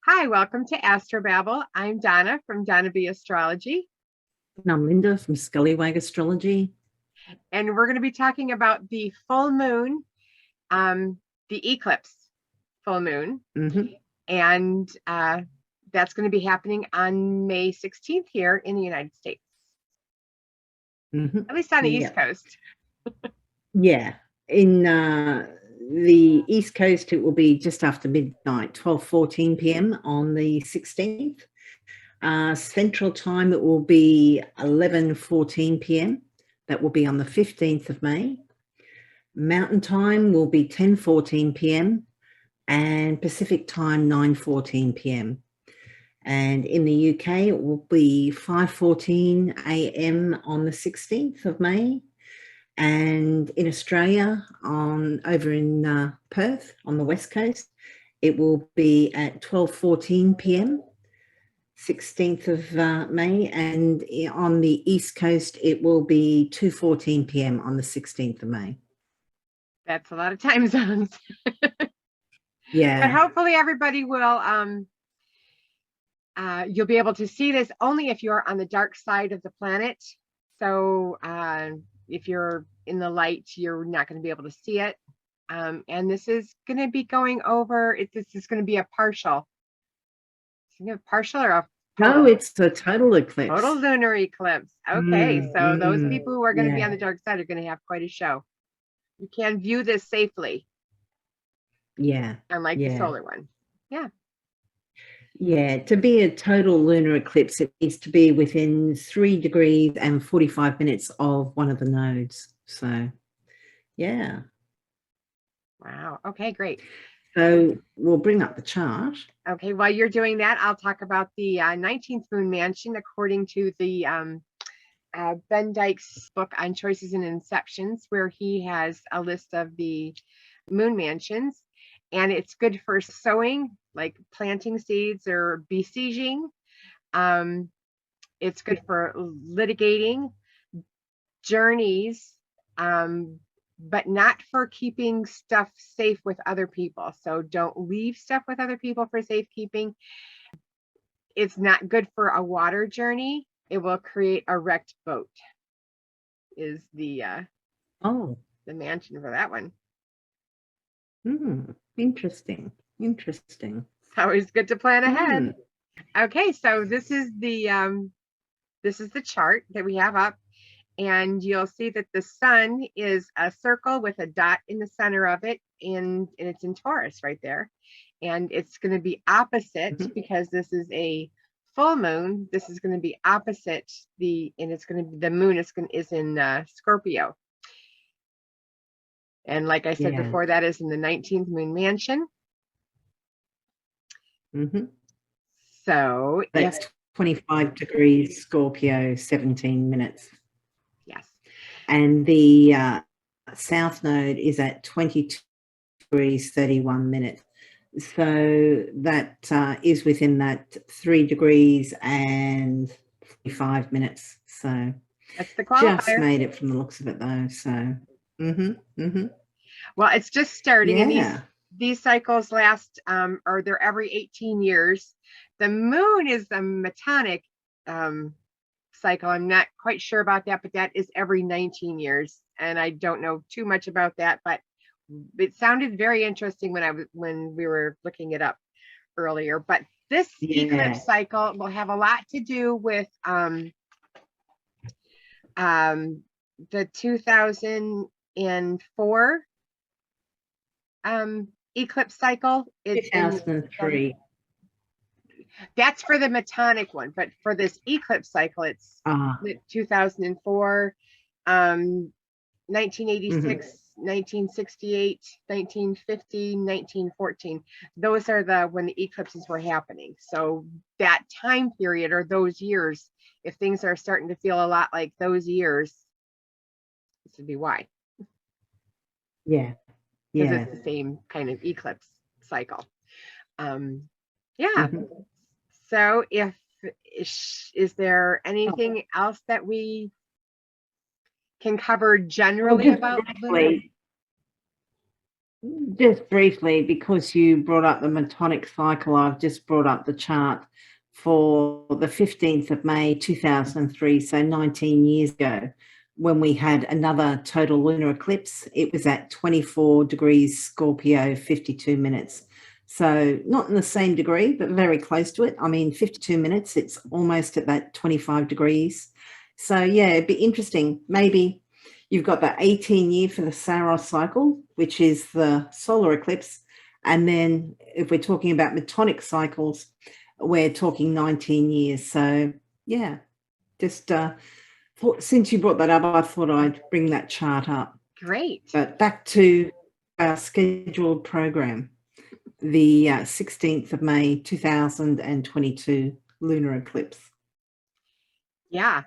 Hi, welcome to Astrobabble. I'm Donna from Donna B Astrology, And I'm Linda from Scullywag Astrology. and we're going to be talking about the full moon, the eclipse full moon, hmm and that's going to be happening on May 16th here in the United States, hmm at least on the East Yeah. Coast. Yeah. In the East Coast, it will be just after midnight, 12:14 p.m. on the 16th. Central Time, it will be 11:14 p.m. That will be on the 15th of May. Mountain Time will be 10:14 p.m. and Pacific Time 9:14 p.m. And in the UK, it will be 5:14 a.m. on the 16th of May. And in Australia, over in Perth on the west coast, it will be at 12:14 p.m. 16th of May, and on the east coast, it will be 2:14 p.m. on the 16th of May. That's a lot of time zones, but Yeah. hopefully everybody will. You'll be able to see this only if you're on the dark side of the planet. So if you're in the light, you're not going to be able to see it. And this is going to be going over. This is going to be a partial. Is it a partial or a No, total? it's a total Total eclipse. lunar eclipse. Okay, Mm, so those mm, people who are going to be on yeah. the dark side are going to have quite a show. You can view this safely, Yeah. unlike the Yeah. solar one. Yeah. Yeah, to be a total lunar eclipse, it needs to be within 3 degrees and 45 minutes of one of the nodes. So, yeah. Wow. Okay, great. So we'll bring up the chart. Okay, while you're doing that, I'll talk about the 19th moon mansion according to the Ben Dykes book on choices and inceptions, where he has a list of the moon mansions. And it's good for sowing, like planting seeds or besieging. Um, it's good for litigating, journeys, but not for keeping stuff safe with other people. So don't leave stuff with other people for safekeeping. It's not good for a water journey. It will create a wrecked boat, is Oh, the mansion for that one. interesting. Interesting. It's always good to plan ahead. Hmm. Okay, so this is the chart that we have up, and you'll see that the sun is a circle with a dot in the center of it, and it's in Taurus right there. And it's going to be opposite Mhm. because this is a full moon. This is going to be opposite and it's going to be the moon is in Scorpio. And like I said Yeah. before, that is in the 19th moon mansion. hmm So if, That's 25 degrees Scorpio, 17 minutes. yes, And the south node is at 22 degrees 31 minutes. So that is within that 3 degrees and 45 minutes. So that's the just qualifier. made it from the looks of it though. So Well, it's just starting, and these yeah. these cycles last, or they're every 18 years. The moon is the metonic cycle. I'm not quite sure about that, but that is every 19 years, and I don't know too much about that, but it sounded very interesting when we were looking it up earlier. But this Yeah. eclipse cycle will have a lot to do with um, the 2004 eclipse cycle. It's in 2003. that's for the metonic one, but for this eclipse cycle, it's Ah. 2004, 1986, mhm. 1968, 1950, 1914. Those are the when the eclipses were happening. So that time period or those years, if things are starting to feel a lot like those years, this would be why, Yeah. because it's Yeah. the same kind of eclipse cycle. Um, yeah. hmm So if is there anything else that we can cover Well, generally just about lunar? briefly, Just briefly, because you brought up the Metonic cycle, I've just brought up the chart for the 15th of May 2003, so 19 years ago, when we had another total lunar eclipse. It was at 24 degrees Scorpio, 52 minutes. So not in the same degree, but very close to it. I mean, 52 minutes, it's almost at that 25 degrees. So yeah, it'd be interesting. Maybe you've got the 18-year for the Saros cycle, which is the solar eclipse. And then if we're talking about Metonic cycles, we're talking 19 years. So yeah, just since you brought that up, I thought I'd bring that chart up. Great. But back to our scheduled program, the 16th of May 2022 lunar eclipse. Yeah.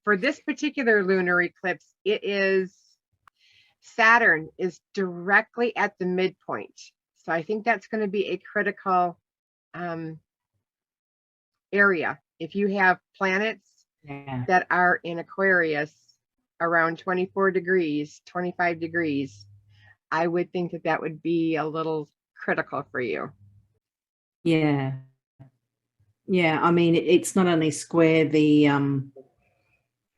For this particular lunar eclipse, it is Saturn is directly at the midpoint. So I think that's going to be a critical area. If you have planets that are in Aquarius around 24 degrees, 25 degrees, I would think that that would be a little critical for you. Yeah. Yeah, I mean, it's not only square the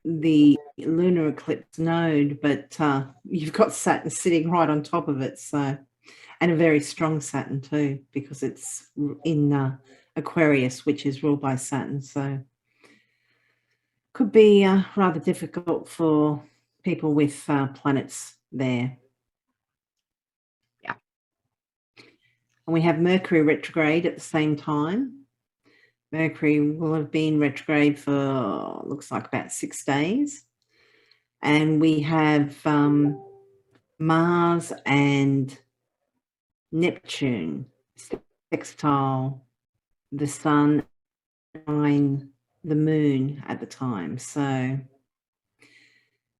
lunar eclipse node, but you've got Saturn sitting right on top of it. So, and a very strong Saturn too, because it's in Aquarius, which is ruled by Saturn. So could be rather difficult for people with planets there. Yeah. And we have Mercury retrograde at the same time. Mercury will have been retrograde for, looks like, about 6 days. And we have Mars and Neptune sextile the Sun and the Moon at the time. So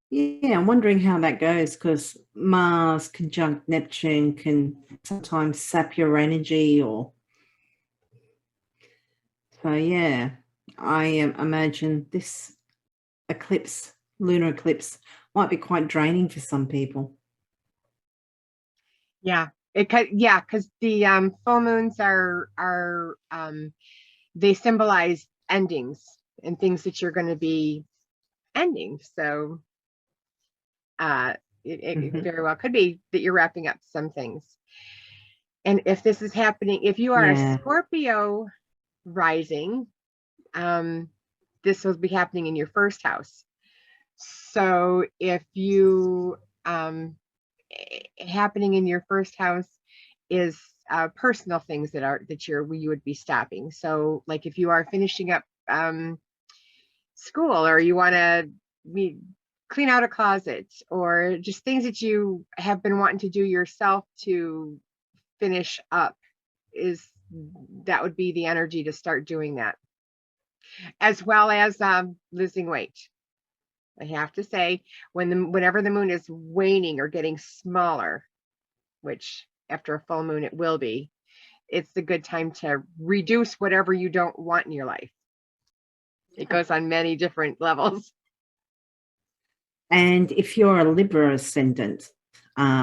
yeah, I'm wondering how that goes, because Mars conjunct Neptune can sometimes sap your energy, or so yeah, I imagine this eclipse, lunar eclipse, might be quite draining for some people. Yeah, because the full moons are they symbolize endings and things that you're going to be ending. So it very well could be that you're wrapping up some things. And if this is happening, if you are a Scorpio rising, this will be happening in your first house. So if you happening in your first house is personal things that you would be stopping. So like if you are finishing up school, or you want to clean out a closet, or just things that you have been wanting to do yourself to finish up, that would be the energy to start doing that, as well as losing weight. I have to say, whenever the moon is waning or getting smaller, which after a full moon it will be, it's a good time to reduce whatever you don't want in your life. It goes on many different levels. And if you're a Libra ascendant,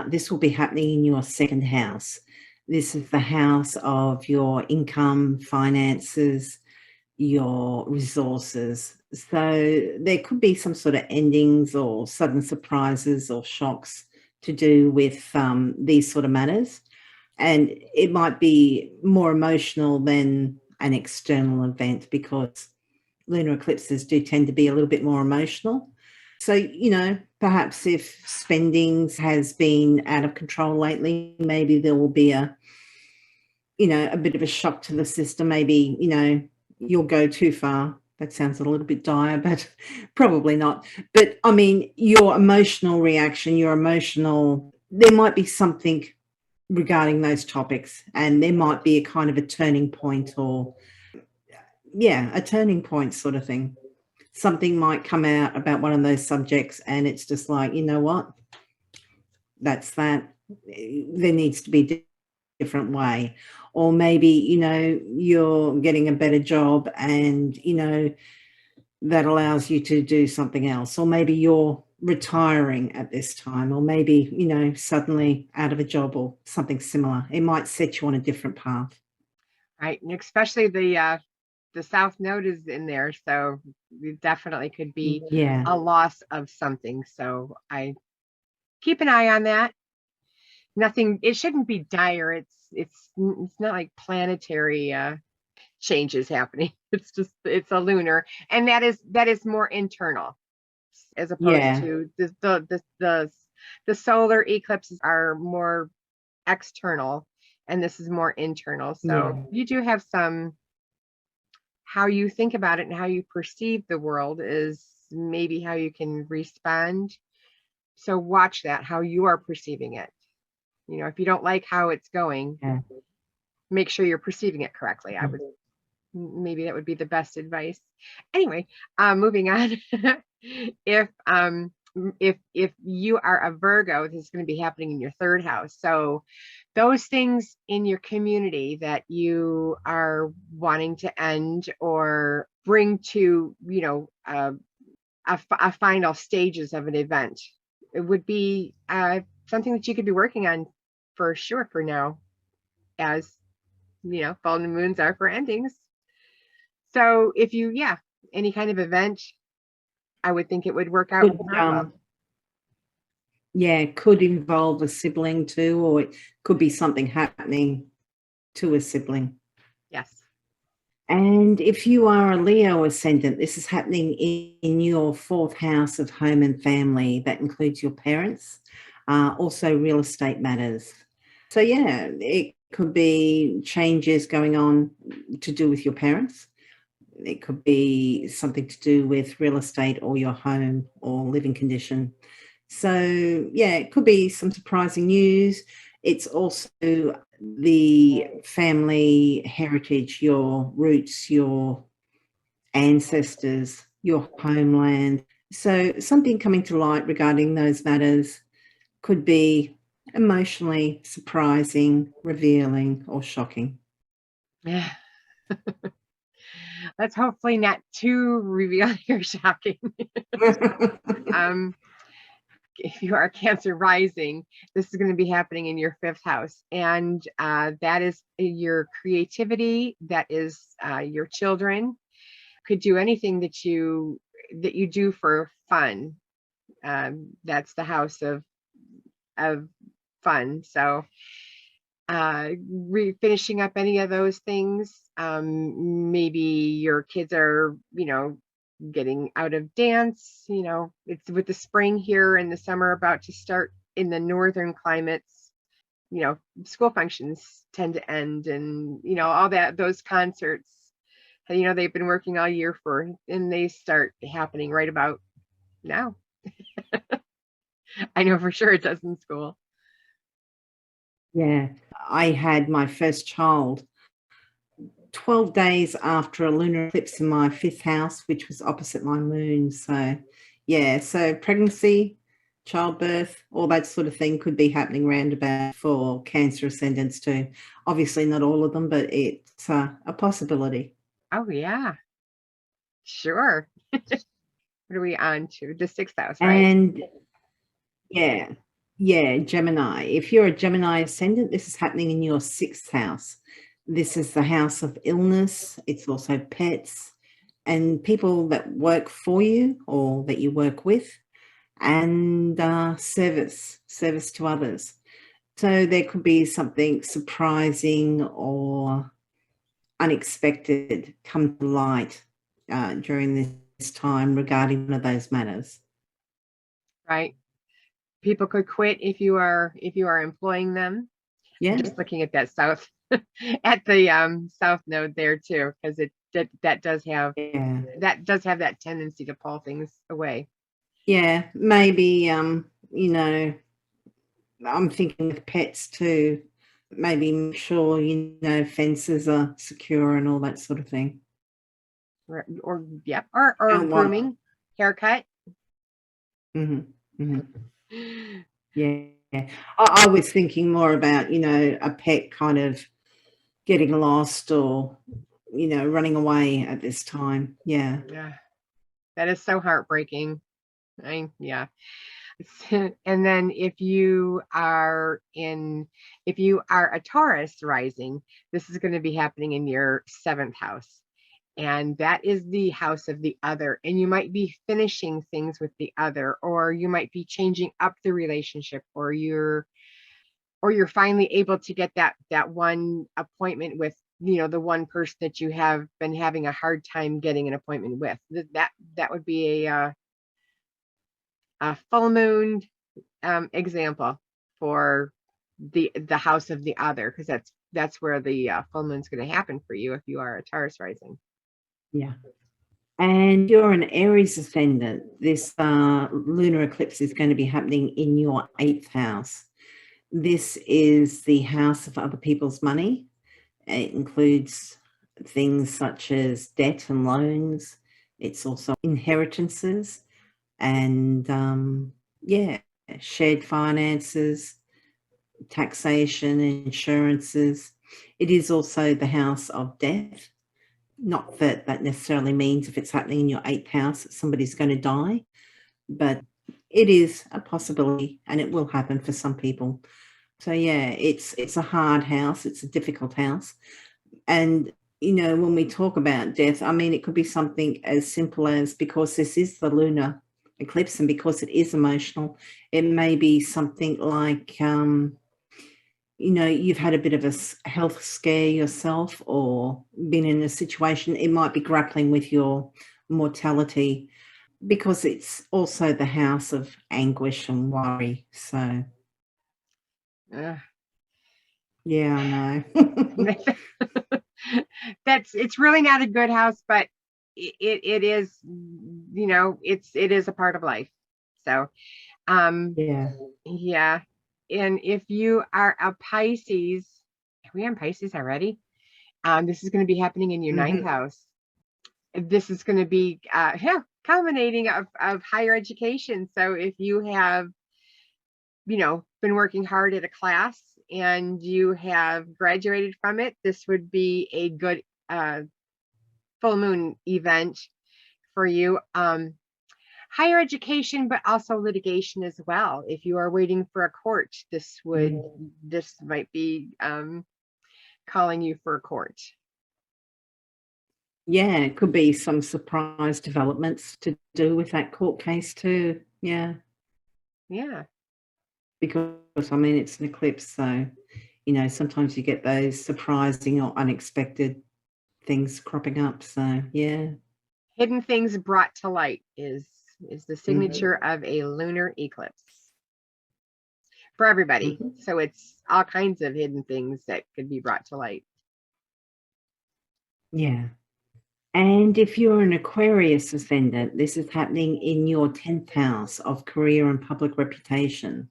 this will be happening in your second house. This is the house of your income, finances, your resources. So there could be some sort of endings or sudden surprises or shocks to do with these sort of matters. And it might be more emotional than an external event, because lunar eclipses do tend to be a little bit more emotional. So, you know, perhaps if spending has been out of control lately, maybe there will be a bit of a shock to the system. Maybe, you'll go too far. That sounds a little bit dire, but probably not. But I mean, your emotional reaction, there might be something regarding those topics, and there might be a kind of a turning point, or a turning point sort of thing. Something might come out about one of those subjects, and it's just like, you know what, that's that. There needs to be a different way. Or maybe, you're getting a better job, and, that allows you to do something else. Or maybe you're retiring at this time, or maybe, suddenly out of a job or something similar. It might set you on a different path. Right. And especially the South Node is in there, so it definitely could be Yeah. a loss of something. So I keep an eye on that. Nothing, it shouldn't be dire. It's not like planetary changes happening. It's just it's a lunar, and that is more internal as opposed Yeah. to the solar eclipses are more external, and this is more internal. So Yeah. you do have some, how you think about it and how you perceive the world is maybe how you can respond. So watch that, how you are perceiving it. If you don't like how it's going, Yeah. make sure you're perceiving it correctly. I would, maybe that would be the best advice. Anyway, moving on. if if you are a Virgo, this is going to be happening in your third house. So those things in your community that you are wanting to end or bring to, a final stages of an event, it would be something that you could be working on for sure for now, as full and moons are for endings. So if you, any kind of event, I would think it would work out Could, very well. could involve a sibling too, or it could be something happening to a sibling. Yes. And if you are a Leo ascendant, this is happening in your fourth house of home and family. That includes your parents, also real estate matters. So yeah, it could be changes going on to do with your parents. It could be something to do with real estate or your home or living condition. So yeah, it could be some surprising news. It's also the family heritage, your roots, your ancestors, your homeland. So something coming to light regarding those matters could be emotionally surprising, revealing, or shocking. Yeah. Let's hopefully not too revealing or shocking. If you are Cancer rising, this is going to be happening in your fifth house, and that is your creativity. That is your children. Could do anything that you do for fun. That's the house of fun. So finishing up any of those things. Maybe your kids are, getting out of dance. It's with the spring here and the summer about to start in the northern climates. School functions tend to end, and all that, those concerts, they've been working all year for, and they start happening right about now. I know for sure it does in school. Yeah, I had my first child 12 days after a lunar eclipse in my fifth house, which was opposite my moon. So, yeah, so pregnancy, childbirth, all that sort of thing could be happening roundabout for Cancer ascendants too. Obviously, not all of them, but it's a possibility. Oh, yeah, sure. What are we on to? The sixth house, right? And yeah, Gemini. If you're a Gemini ascendant, this is happening in your sixth house. This is the house of illness. It's also pets and people that work for you or that you work with, and service to others. So there could be something surprising or unexpected come to light during this time regarding one of those matters. Right. People could quit if you are employing them. Yeah. I'm just looking at that south at the south node there too, because that does have that tendency to pull things away. Yeah, maybe I'm thinking with pets too. Maybe make sure fences are secure and all that sort of thing. Or yep, or grooming, haircut. Mm-hmm. Mm-hmm. Yeah, I was thinking more about a pet kind of getting lost or running away at this time. Yeah. Yeah, that is so heartbreaking. Yeah. And then if you are a Taurus rising, this is going to be happening in your seventh house. And that is the house of the other. And you might be finishing things with the other, or you might be changing up the relationship, or you're finally able to get that one appointment with, the one person that you have been having a hard time getting an appointment with. That would be a full moon example for the house of the other, because that's where the full moon's going to happen for you if you are a Taurus rising. Yeah. And you're an Aries ascendant. This lunar eclipse is going to be happening in your 8th house. This is the house of other people's money. It includes things such as debt and loans. It's also inheritances and, shared finances, taxation, insurances. It is also the house of death. Not that that necessarily means if it's happening in your 8th house that somebody's going to die, but it is a possibility and it will happen for some people. So yeah, it's a hard house. It's a difficult house. And, when we talk about death, I mean, it could be something as simple as, because this is the lunar eclipse and because it is emotional, it may be something like, you've had a bit of a health scare yourself or been in a situation. It might be grappling with your mortality, because it's also the house of anguish and worry. So, Uh, yeah, I know. it's really not a good house, but it is, it is a part of life. So, Yeah. yeah. And if you are a Pisces, are we on Pisces already? This is going to be happening in your ninth house. This is going to be culminating of higher education. So if you have, been working hard at a class and you have graduated from it, this would be a good full moon event for you. Higher education, but also litigation as well. If you are waiting for a court, this might be calling you for a court. Yeah, it could be some surprise developments to do with that court case too. Yeah. Yeah. Because, I mean, it's an eclipse, so, sometimes you get those surprising or unexpected things cropping up. So, yeah. Hidden things brought to light is the signature of a lunar eclipse for everybody. So it's all kinds of hidden things that could be brought to light. Yeah. And if you're an Aquarius ascendant, this is happening in your 10th house of career and public reputation.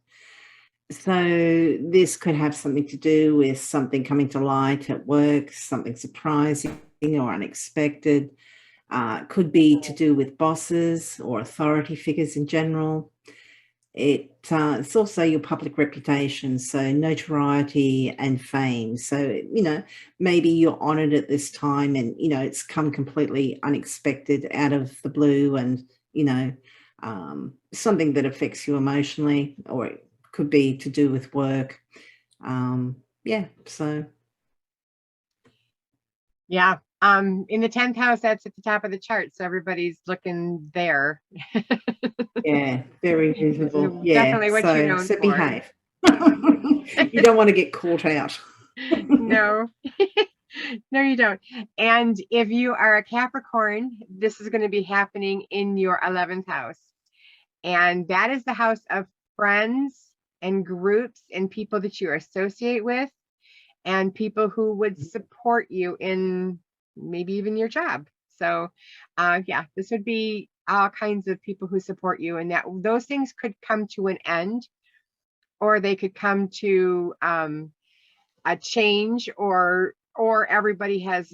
So this could have something to do with something coming to light at work, something surprising or unexpected. Could be to do with bosses or authority figures in general. It's also your public reputation, so notoriety and fame. So, maybe you're honored at this time and, it's come completely unexpected out of the blue and, something that affects you emotionally, or it could be to do with work. So. Yeah. In the 10th house, that's at the top of the chart. So everybody's looking there. Yeah, very visible. Yeah, Definitely what you're known so for. behave. You don't want to get caught out. No. No, you don't. And if you are a Capricorn, this is going to be happening in your 11th house. And that is the house of friends and groups and people that you associate with and people who would support you in maybe even your job. So, this would be all kinds of people who support you, and that those things could come to an end, or they could come to a change, or everybody has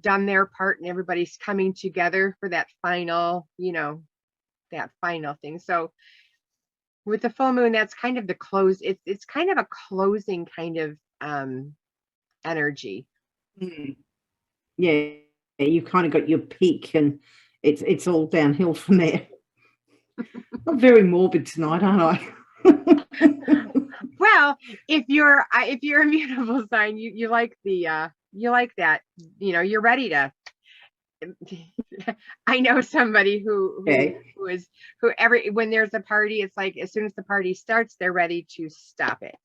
done their part and everybody's coming together for that final thing. So with the full moon, that's kind of the close. It's kind of a closing kind of energy. Yeah, you've kind of got your peak and it's all downhill from there. I'm very morbid tonight, aren't I? Well, if you're a mutable sign, you like you like that, you're ready to. I know somebody Okay. who every when there's a party, it's like as soon as the party starts, they're ready to stop it.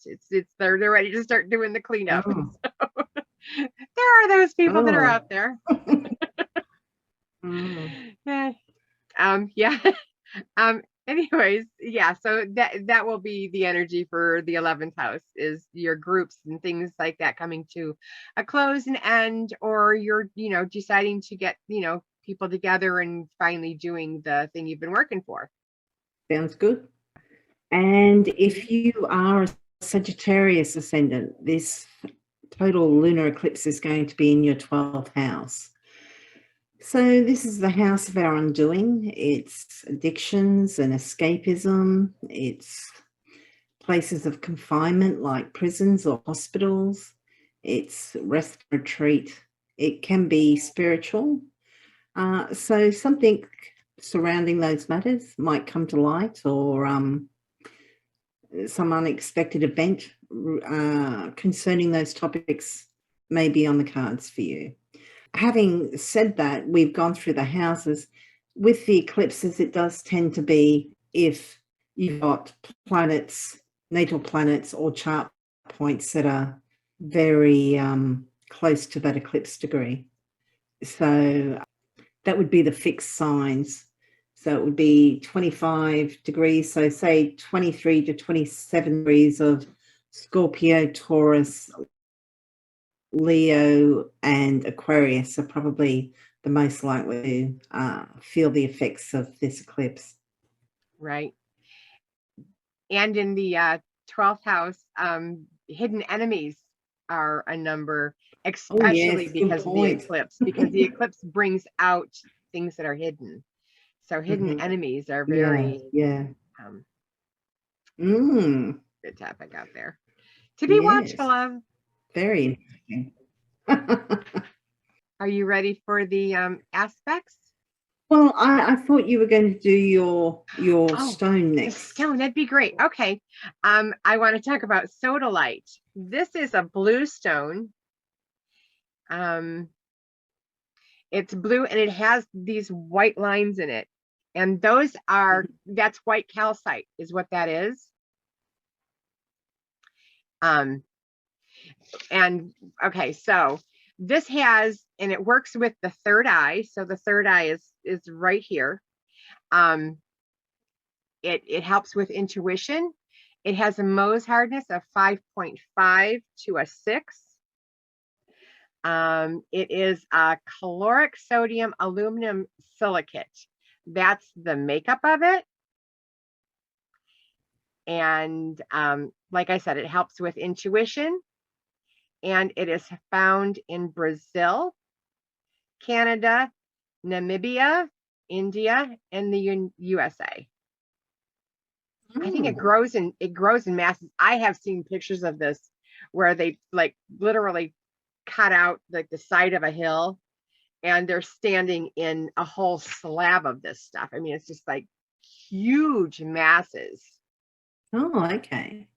They're ready to start doing the cleanup. Oh. There are those people that are Oh. out there. Mm. Yeah. Anyways, yeah, so that will be the energy for the 11th house, is your groups and things like that coming to a close and end, or you're, deciding to get, people together and finally doing the thing you've been working for. Sounds good. And if you are a Sagittarius ascendant, this total lunar eclipse is going to be in your 12th house. So this is the house of our undoing. It's addictions and escapism. It's places of confinement like prisons or hospitals. It's rest retreat. It can be spiritual. So something surrounding those matters might come to light, or some unexpected event concerning those topics may be on the cards for you. Having said that, we've gone through the houses. With the eclipses, it does tend to be if you've got planets, natal planets or chart points that are very close to that eclipse degree. So that would be the fixed signs. So it would be 25 degrees. So say 23 to 27 degrees of Scorpio, Taurus, Leo and Aquarius are probably the most likely to feel the effects of this eclipse. Right. And in the 12th house, hidden enemies are a number, especially because of the eclipse, because the eclipse brings out things that are hidden. So hidden enemies are very good topic out there to be watchful of. Very interesting. Are you ready for the aspects? Well, I thought you were going to do your stone next. Stone, that'd be great. Okay. I want to talk about sodalite. This is a blue stone. It's blue and it has these white lines in it. And those are, that's white calcite is what that is. And okay, so this has, and it works with the third eye. So the third eye is right here. It helps with intuition. It has a Mohs hardness of 5.5 to a 6. It is a caloric sodium aluminum silicate. That's the makeup of it. And like I said, it helps with intuition. And it is found in Brazil, Canada, Namibia, India, and the USA. I think it grows in masses. I have seen pictures of this where they like literally cut out like the side of a hill and they're standing in a whole slab of this stuff. I mean, it's just like huge masses. Oh, okay.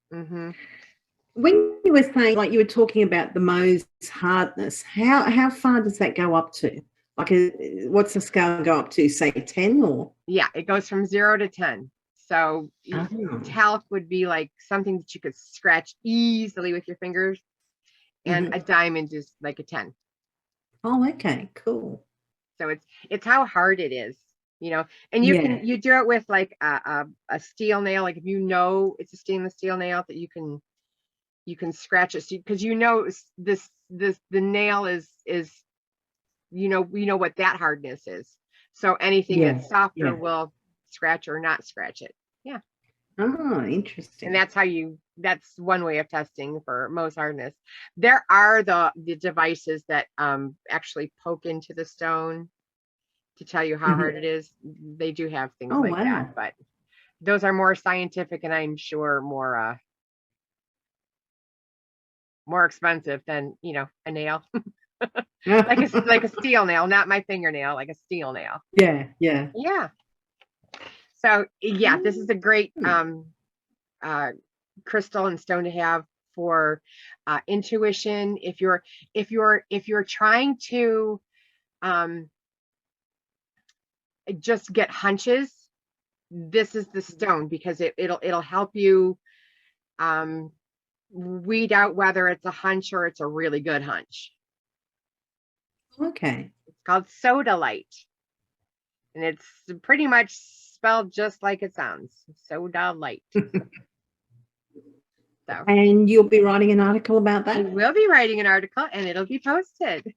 When you were saying, like you were talking about the Mohs hardness, how far does that go up to? Like, what's the scale go up to? Say 10 or? Yeah, it goes from 0 to 10. So talc would be like something that you could scratch easily with your fingers, and a diamond is like a 10. Oh, okay, cool. So it's how hard it is, and you do it with like a steel nail. Like if it's a stainless steel nail that you can scratch it, because the nail is what that hardness is. So anything that's softer will scratch or not scratch it. Yeah. Oh, interesting. And that's one way of testing for Mohs hardness. There are the devices that actually poke into the stone to tell you how hard it is. They do have things like that, but those are more scientific and I'm sure more expensive than a nail. like a steel nail, not my fingernail, like a steel nail. Yeah. Yeah. So yeah, this is a great crystal and stone to have for intuition. If you're trying to just get hunches, this is the stone, because it'll help you weed out whether it's a hunch or it's a really good hunch. Okay. It's called sodalite, and it's pretty much spelled just like it sounds, sodalite. So And you'll be writing an article about I that? will be writing an article, and it'll be posted.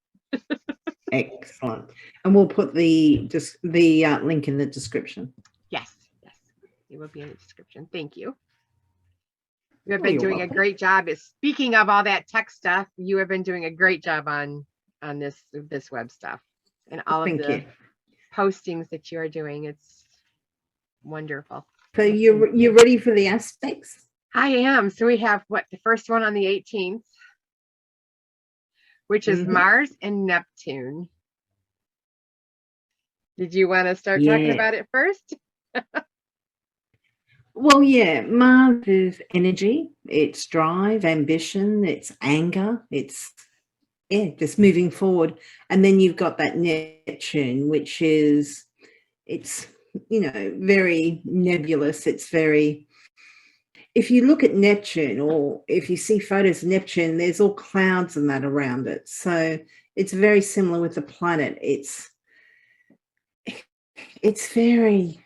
Excellent. And we'll put the link in the description. Yes, it will be in the description. Thank you. You have Oh, been you're doing a welcome. great job. Speaking of all that tech stuff, you have been doing a great job on this web stuff and all of Thank the you. postings that you are doing. It's wonderful. So you're ready for the aspects? I am. So we have the first one on the 18th, which is Mars and Neptune. Did you want to start talking about it first? Well, yeah, Mars is energy, it's drive, ambition, it's anger, it's just moving forward. And then you've got that Neptune, which is, it's, very nebulous. It's very, if you look at Neptune, or if you see photos of Neptune, there's all clouds and that around it. So it's very similar with the planet. It's very,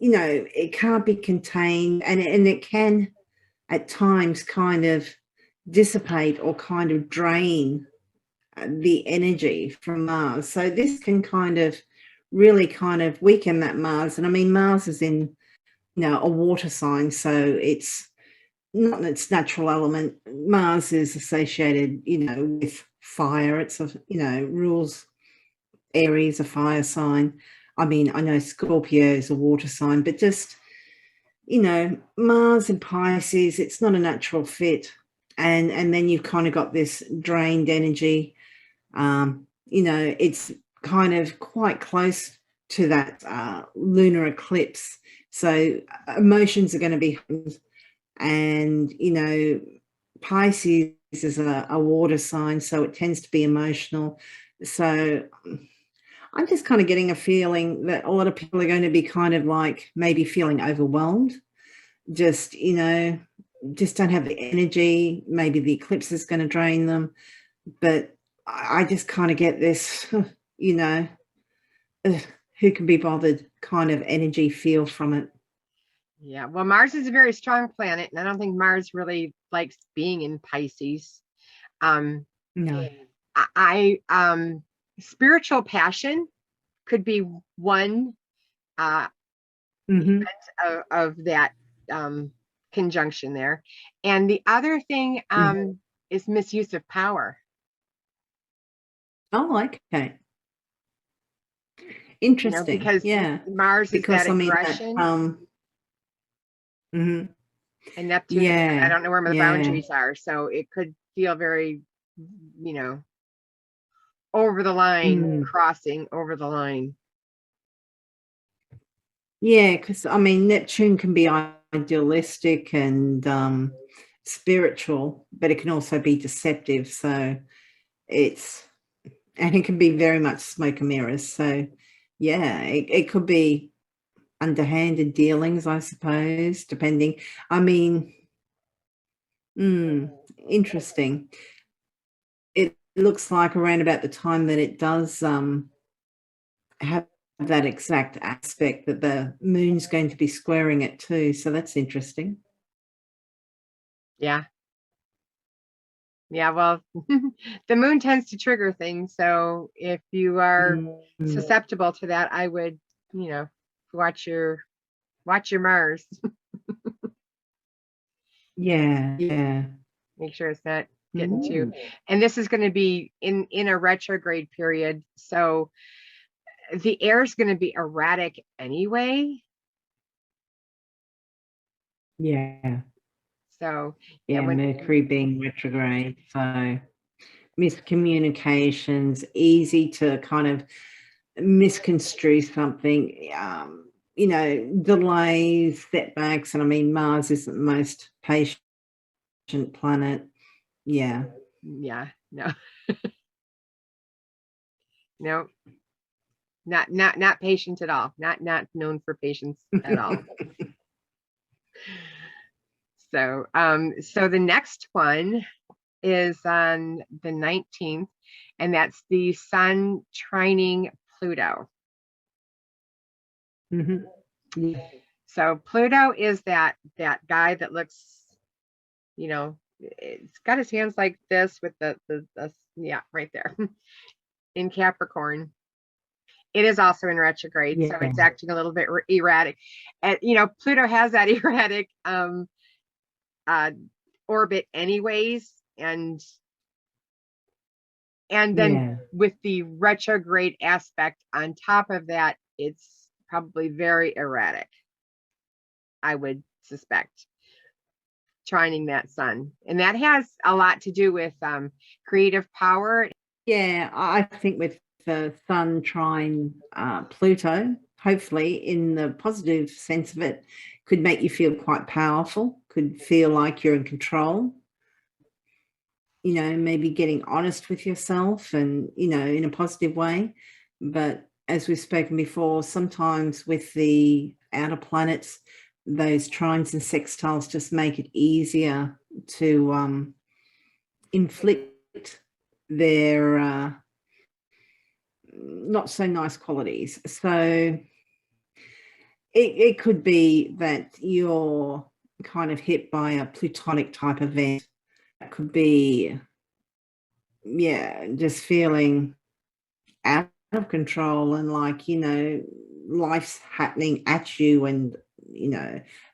it can't be contained, and it can at times kind of dissipate or kind of drain the energy from Mars. So this can kind of really kind of weaken that Mars. And I mean, Mars is in, a water sign, so it's not its natural element. Mars is associated, with fire. It's rules. Aries, a fire sign. I mean, I know Scorpio is a water sign, but just, Mars and Pisces, it's not a natural fit. And then you've kind of got this drained energy. It's kind of quite close to that lunar eclipse. So emotions are going to be, and, Pisces is a water sign, so it tends to be emotional. So I'm just kind of getting a feeling that a lot of people are going to be kind of like maybe feeling overwhelmed, just, just don't have the energy. Maybe the eclipse is going to drain them. But I just kind of get this, who can be bothered kind of energy feel from it. Yeah, well, Mars is a very strong planet, and I don't think Mars really likes being in Pisces. No. Spiritual passion could be one event of that conjunction there. And the other thing is misuse of power. Oh, okay. Interesting. Because Mars is that aggression. And Neptune, I don't know where the boundaries are, so it could feel very, over the line, crossing over the line. Yeah, because I mean, Neptune can be idealistic and spiritual, but it can also be deceptive. So and it can be very much smoke and mirrors. So yeah, it could be underhanded dealings, I suppose, depending. I mean, interesting. It looks like around about the time that it does have that exact aspect, that the moon's going to be squaring it too. So that's interesting. Yeah. Yeah, well, the moon tends to trigger things. So if you are susceptible to that, I would, watch your Mars. Yeah. Make sure it's not getting too. And this is going to be in a retrograde period. So the air is going to be erratic anyway. Yeah. So Mercury being retrograde, so miscommunications, easy to kind of misconstrue something. delays, setbacks. And I mean, Mars isn't the most patient planet. Yeah. Yeah, no. No, not patient at all. Not known for patience at all. So, so the next one is on the 19th, and that's the Sun trining Pluto. Mhm. Yeah. So Pluto is that guy that looks, it's got his hands like this with the yeah, right there in Capricorn. It is also in retrograde, so it's Yeah. acting a little bit erratic. And Pluto has that erratic orbit anyways, and then Yeah. with the retrograde aspect on top of that, it's probably very erratic, I would suspect, trining that Sun. And that has a lot to do with creative power. Yeah, I think with the Sun trine Pluto, hopefully in the positive sense of it, could make you feel quite powerful, could feel like you're in control, maybe getting honest with yourself and, in a positive way. But as we've spoken before, sometimes with the outer planets, those trines and sextiles just make it easier to inflict their not so nice qualities. So it could be that you're kind of hit by a plutonic type event. It could be, yeah, just feeling out of control and like, life's happening at you and,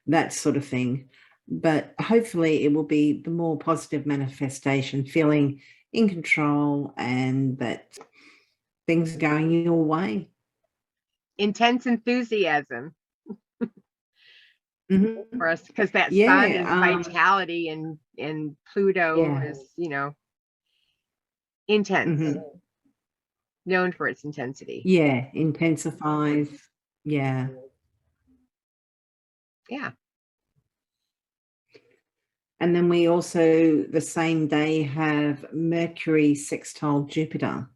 that sort of thing. But hopefully it will be the more positive manifestation, feeling in control and that things are going your way. Intense enthusiasm Mm-hmm. for us, because that Sun is Yeah. vitality, and Pluto Yeah. is, intense, Mm-hmm. known for its intensity. Yeah. Intensifies. Yeah. Yeah. And then we also, the same day, have Mercury sextile Jupiter,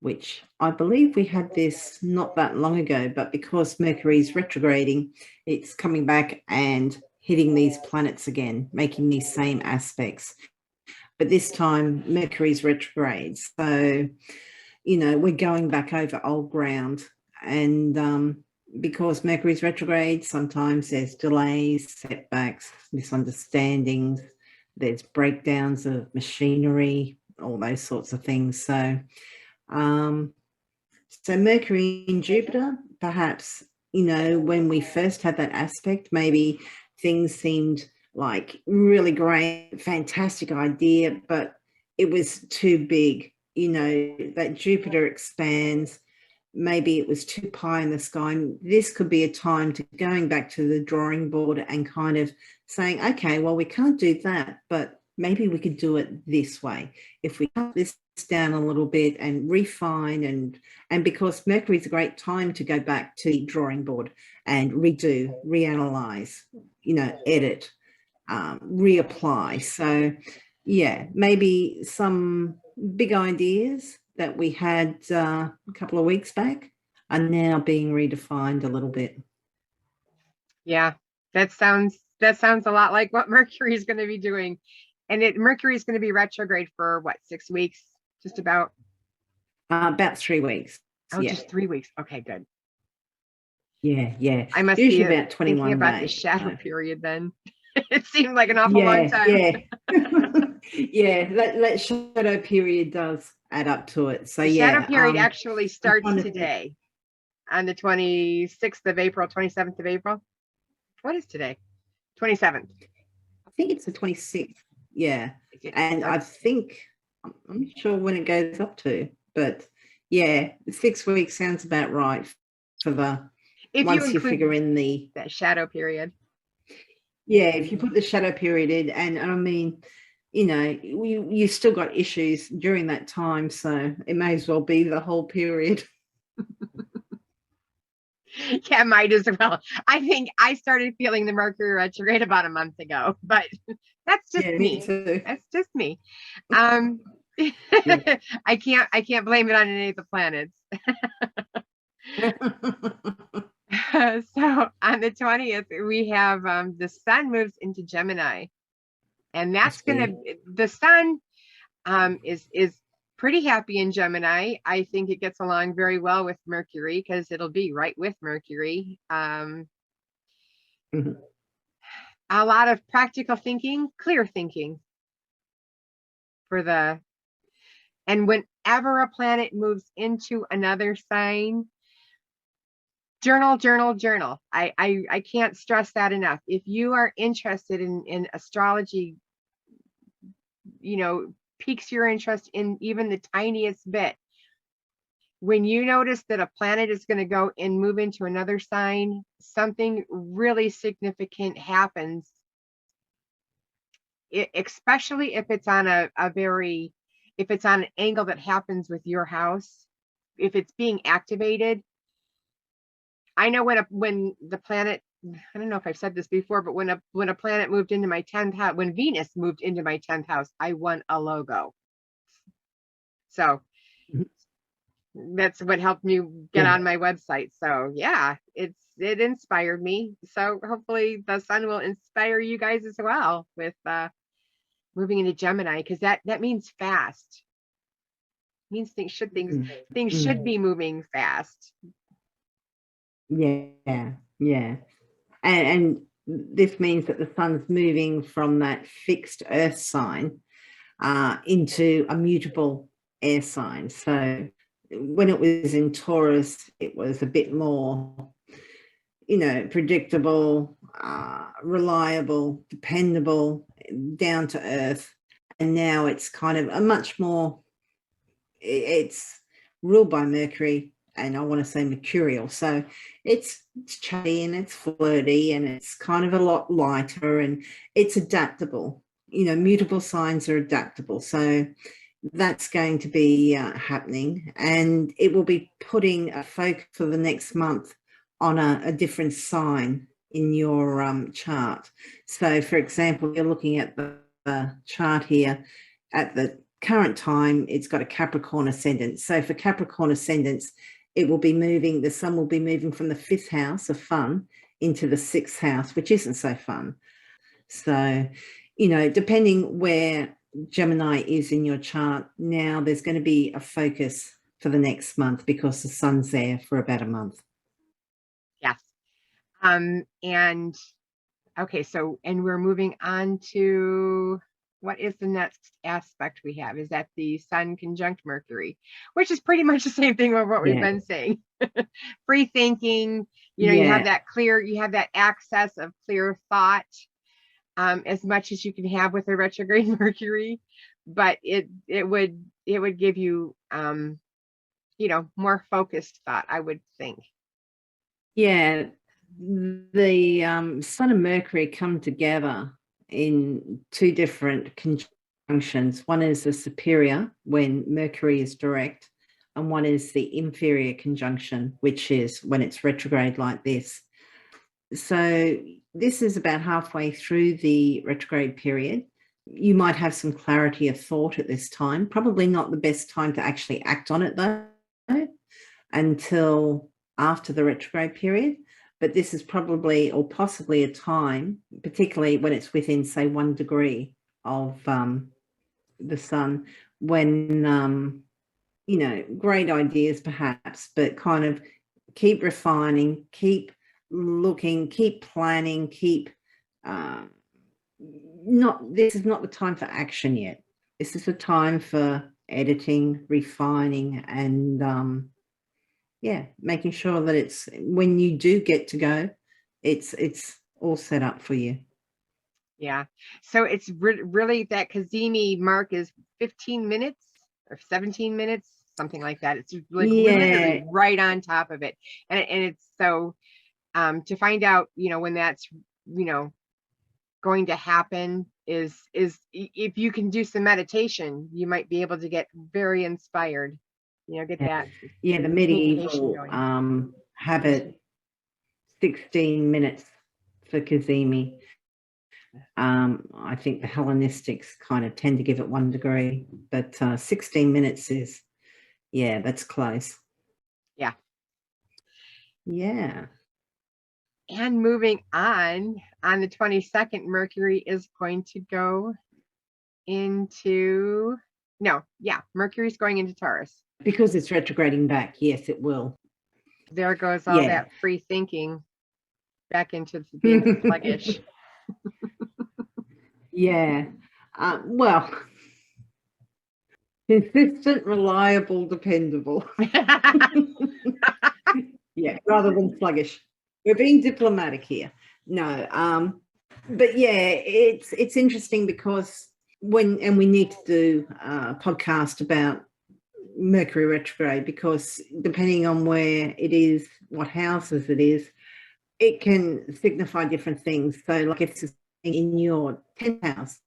which I believe we had this not that long ago, but because Mercury is retrograding, it's coming back and hitting these planets again, making these same aspects. But this time, Mercury's retrograde. So, we're going back over old ground. And because Mercury's retrograde, sometimes there's delays, setbacks, misunderstandings, there's breakdowns of machinery, all those sorts of things. So Mercury in Jupiter, perhaps, when we first had that aspect, maybe things seemed like really great, fantastic idea, but it was too big. That Jupiter expands, maybe it was too pie in the sky. This could be a time to going back to the drawing board and kind of saying, okay, well, we can't do that, but maybe we could do it this way. If we cut this down a little bit and refine and because Mercury is a great time to go back to the drawing board and redo, reanalyze, edit, reapply. So yeah, maybe some big ideas that we had a couple of weeks back are now being redefined a little bit. Yeah, that sounds a lot like what Mercury is going to be doing. And Mercury is going to be retrograde for what, 6 weeks? Just about? About 3 weeks. Oh, yeah. Just 3 weeks. Okay, good. Yeah. I must usually be about 21 thinking about days. the shadow period then. It seemed like an awful long time. Yeah, that shadow period does add up to it. So the shadow period actually starts today on the 26th of April, 27th of April. What is today? 27th. I think it's the 26th. Yeah. And I think, I'm not sure when it goes up to, but yeah, 6 weeks sounds about right for the, once you figure in that shadow period. Yeah, if you put the shadow period in, and I mean, you still got issues during that time, so it may as well be the whole period. Yeah, might as well. I think I started feeling the Mercury retrograde about a month ago, but that's just Yeah, me me. too. That's just me. Um, Yeah. I can't blame it on any of the planets. So on the 20th, we have the sun moves into Gemini, and that's Must gonna, be. the sun is pretty happy in Gemini. I think it gets along very well with Mercury because it'll be right with Mercury. Mhm. A lot of practical thinking, clear thinking for the, and whenever a planet moves into another sign, journal, journal, journal. I can't stress that enough. If you are interested in astrology, piques your interest in even the tiniest bit, when you notice that a planet is going to go and move into another sign, something really significant happens. Especially if it's on if it's on an angle that happens with your house, if it's being activated. I know when the planet, I don't know if I've said this before, but when a planet moved into my 10th house, when Venus moved into my 10th house, I won a logo. So Mhm. that's what helped me get Yeah. on my website. So yeah, it inspired me. So hopefully the sun will inspire you guys as well with moving into Gemini, because that means fast. Means Mm. things should Mm. be moving fast. Yeah. Yeah. And this means that the sun's moving from that fixed earth sign into a mutable air sign. So when it was in Taurus, it was a bit more, predictable, reliable, dependable, down to earth. And now it's kind of a much more, it's ruled by Mercury, and I want to say mercurial. So it's chatty and it's flirty and it's kind of a lot lighter and it's adaptable. Mutable signs are adaptable. So that's going to be happening, and it will be putting a focus for the next month on a different sign in your chart. So, for example, you're looking at the chart here. At the current time, it's got a Capricorn ascendant. So, for Capricorn ascendants, the sun will be moving from the 5th house of fun into the 6th house, which isn't so fun. So, depending where Gemini is in your chart, now there's going to be a focus for the next month because the sun's there for about a month. Yes. And okay, so and we're moving on to what is the next aspect we have? Is that the sun conjunct Mercury, which is pretty much the same thing with what we've Yeah. been saying. Free thinking, you have Yeah. you have that access of clear thought, as much as you can have with a retrograde Mercury, but it would give you more focused thought, I would think. Yeah. The sun and Mercury come together in two different conjunctions. One is the superior when Mercury is direct, and one is the inferior conjunction, which is when it's retrograde like this. So this is about halfway through the retrograde period. You might have some clarity of thought at this time. Probably not the best time to actually act on it, though, until after the retrograde period. But this is probably or possibly a time, particularly when it's within, say, 1 degree of the sun, when, great ideas perhaps, but kind of keep refining, keep looking, keep planning, keep this is not the time for action yet. This is the time for editing, refining, and making sure that it's when you do get to go, it's all set up for you. Yeah. So it's really that Cazimi mark is 15 minutes or 17 minutes, something like that. It's like literally Yeah, right on top of it. And it's so to find out, when that's, going to happen is if you can do some meditation, you might be able to get very inspired, get that yeah, the communication medieval going. habit 16 minutes for Cazimi. I think the Hellenistics kind of tend to give it 1 degree, but 16 minutes is, yeah, that's close. Yeah. Yeah. And moving on the 22nd, Mercury is going to go into, Mercury's going into Taurus. Because it's retrograding back, yes, it will. There goes all Yeah. that free thinking back into being sluggish. Yeah. Well, consistent, reliable, dependable. Yeah, rather than sluggish. We're being diplomatic here. No, but yeah, it's interesting because we need to do a podcast about Mercury retrograde, because depending on where it is, what houses it is, it can signify different things. So like if it's in your 10th house,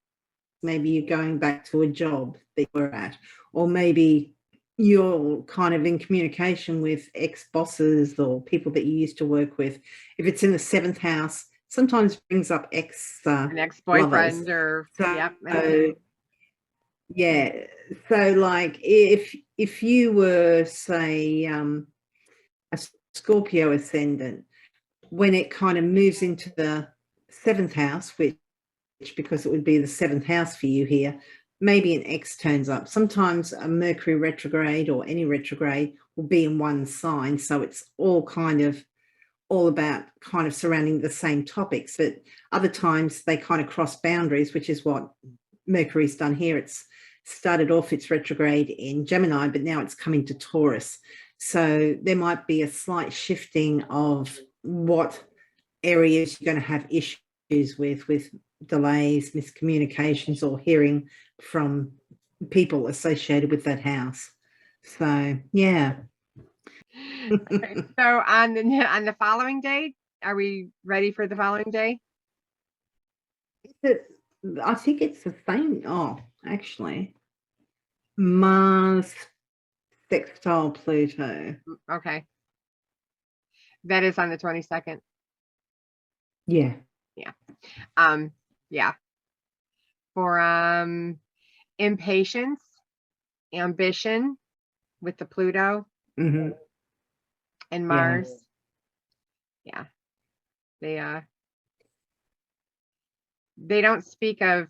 maybe you're going back to a job that you're at, or maybe you're kind of in communication with ex-bosses or people that you used to work with. If it's in the 7th house, sometimes brings up An ex-boyfriend lovers. or So, yeah, so like if you were, say, a Scorpio ascendant, when it kind of moves into the 7th house, which because it would be the 7th house for you here, maybe an X turns up. Sometimes a Mercury retrograde or any retrograde will be in one sign, so it's all about kind of surrounding the same topics. But other times they kind of cross boundaries, which is what Mercury's done here. It's started off its retrograde in Gemini, but now it's coming to Taurus. So there might be a slight shifting of what areas you're going to have issues with delays, miscommunications, or hearing from people associated with that house. So yeah. So on the following day, are we ready for the following day? I think it's the same. Oh, actually, Mars sextile Pluto. Okay. That is on the 22nd. Yeah. Yeah. Yeah. For impatience, ambition with the Pluto Mm-hmm. and Mars. Yeah. They don't speak of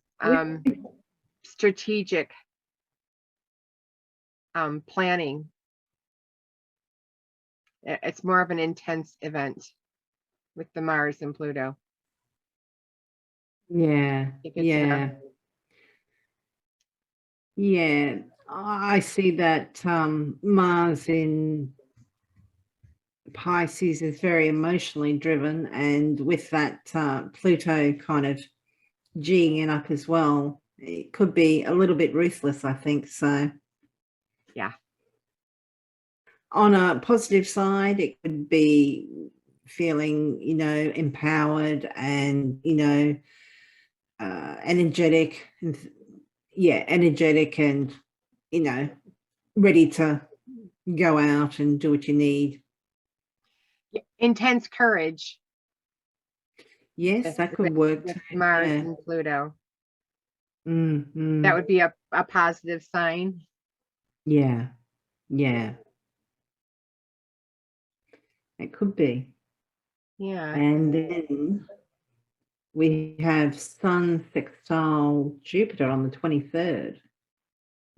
strategic planning. It's more of an intense event with the Mars and Pluto. Yeah. Yeah. Yeah. I see that Mars in Pisces is very emotionally driven, and with that Pluto kind of G'ing it up as well, it could be a little bit ruthless, I think. So yeah. On a positive side, it could be feeling, empowered and, energetic and ready to go out and do what you need. Intense courage. Yes, that could work. With Mars and Pluto. Mm-hmm. That would be a positive sign. Yeah. Yeah. It could be. Yeah. And then we have Sun sextile Jupiter on the 23rd.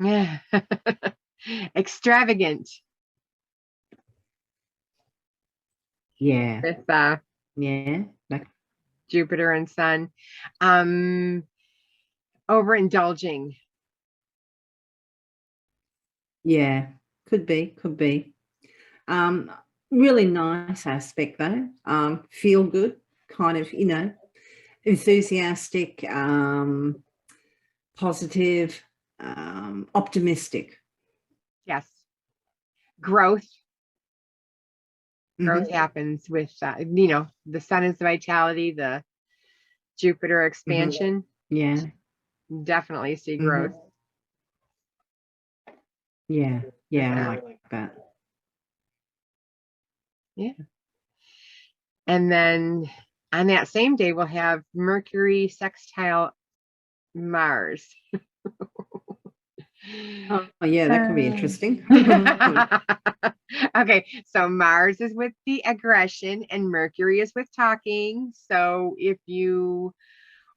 Yeah. Extravagant. Yeah. With yeah. Jupiter and Sun. Overindulging. Yeah. Could be. Really nice aspect though. Feel good, kind of, enthusiastic, positive, optimistic. Yes. Growth. Growth happens with, the Sun is the vitality, the Jupiter expansion. Yeah. Definitely see growth. Yeah. Yeah. I like that. Yeah. And then on that same day, we'll have Mercury sextile Mars. Oh, yeah, that could be interesting. Okay, so Mars is with the aggression and Mercury is with talking. So if you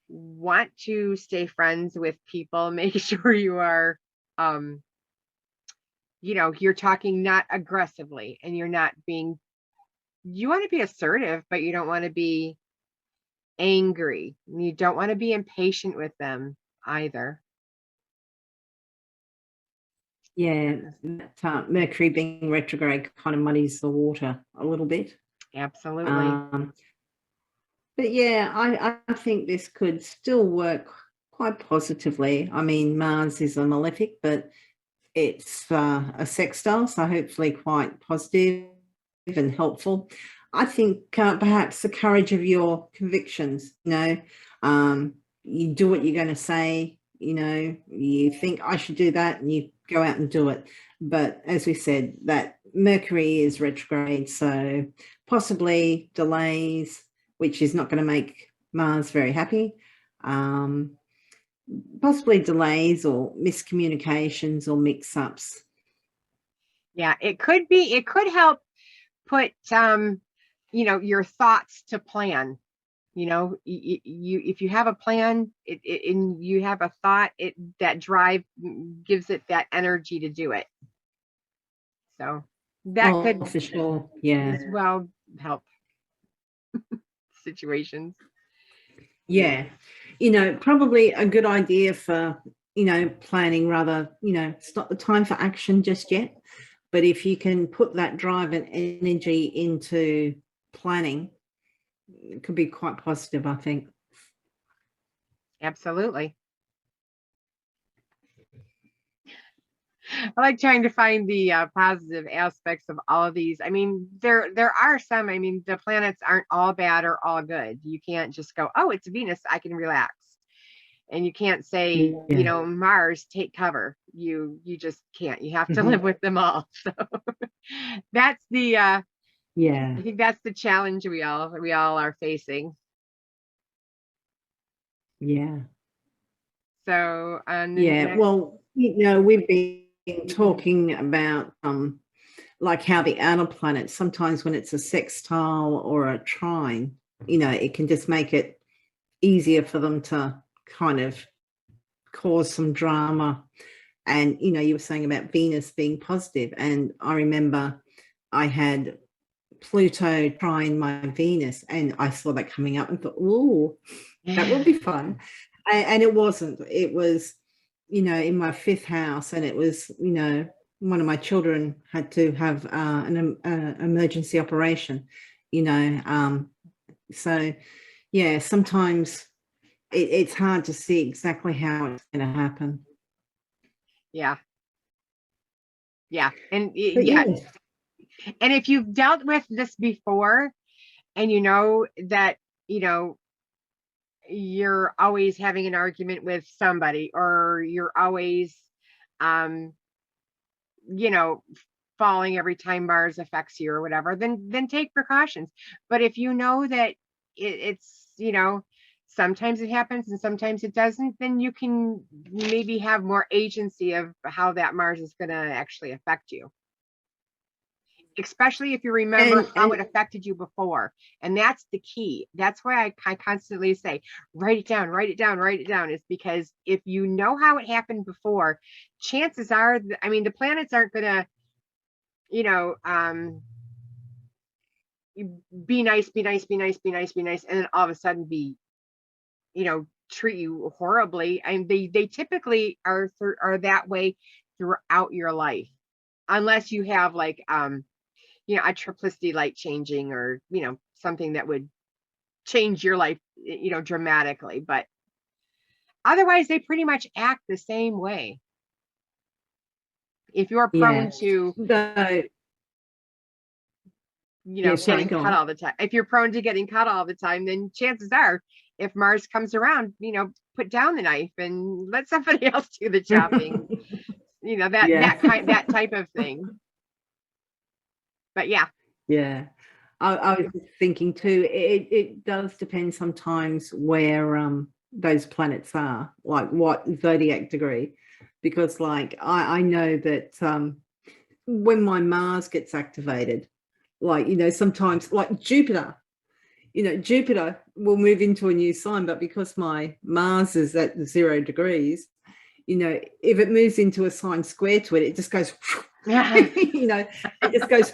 want to stay friends with people, make sure you are, you're talking not aggressively and you're not being, you want to be assertive, but you don't want to be angry. You don't want to be impatient with them either. Yeah, that, Mercury being retrograde kind of muddies the water a little bit. Absolutely. But yeah, I think this could still work quite positively. I mean, Mars is a malefic, but it's a sextile, so hopefully quite positive and helpful. I think perhaps the courage of your convictions, you do what you're going to say, you think I should do that and you go out and do it. But as we said, that Mercury is retrograde, so possibly delays, which is not going to make Mars very happy. Possibly delays or miscommunications or mix-ups. Yeah, it could help put your thoughts to plan. If you have a plan, and you have a thought, that drive gives it that energy to do it. So that could for sure, yeah, as well help situations. yeah. Probably a good idea for planning rather. It's not the time for action just yet, but if you can put that drive and energy into planning, it could be quite positive, I think. Absolutely. I like trying to find the positive aspects of all of these. I mean, there are some. I mean, the planets aren't all bad or all good. You can't just go, oh, it's Venus, I can relax. And you can't say, Mars, take cover. You just can't. You have to live with them all. So that's the I think that's the challenge we all are facing. Yeah. So well, we've been talking about like how the outer planets, sometimes when it's a sextile or a trine, it can just make it easier for them to kind of cause some drama. And you were saying about Venus being positive, and I remember I had Pluto trine my Venus, and I saw that coming up and thought, oh, that will be fun. And it wasn't. It was, in my 5th house, and it was, one of my children had to have an emergency operation, so yeah, sometimes it's hard to see exactly how it's going to happen. Yeah. And and if you've dealt with this before and you know that you're always having an argument with somebody, or you're always falling every time Mars affects you or whatever, then take precautions. But if you know that it's sometimes it happens and sometimes it doesn't, then you can maybe have more agency of how that Mars is going to actually affect you, especially if you remember how it affected you before. And that's the key. That's why I constantly say, write it down, is because if you know how it happened before, chances are, the planets aren't going to, be nice, and then all of a sudden treat you horribly. And they typically are that way throughout your life, unless you have like a triplicity light changing, or something that would change your life dramatically. But otherwise they pretty much act the same way. If you're prone to getting cut all the time, if you're prone to getting cut all the time, then chances are, if Mars comes around, put down the knife and let somebody else do the chopping. that type of thing. But yeah. I was thinking too, it does depend sometimes where those planets are, like what zodiac degree, because like I know that when my Mars gets activated, like, you know, sometimes like Jupiter, you know, Jupiter will move into a new sign, but because my Mars is at 0 degrees, you know, if it moves into a sign square to it, it just goes, you know, it just goes,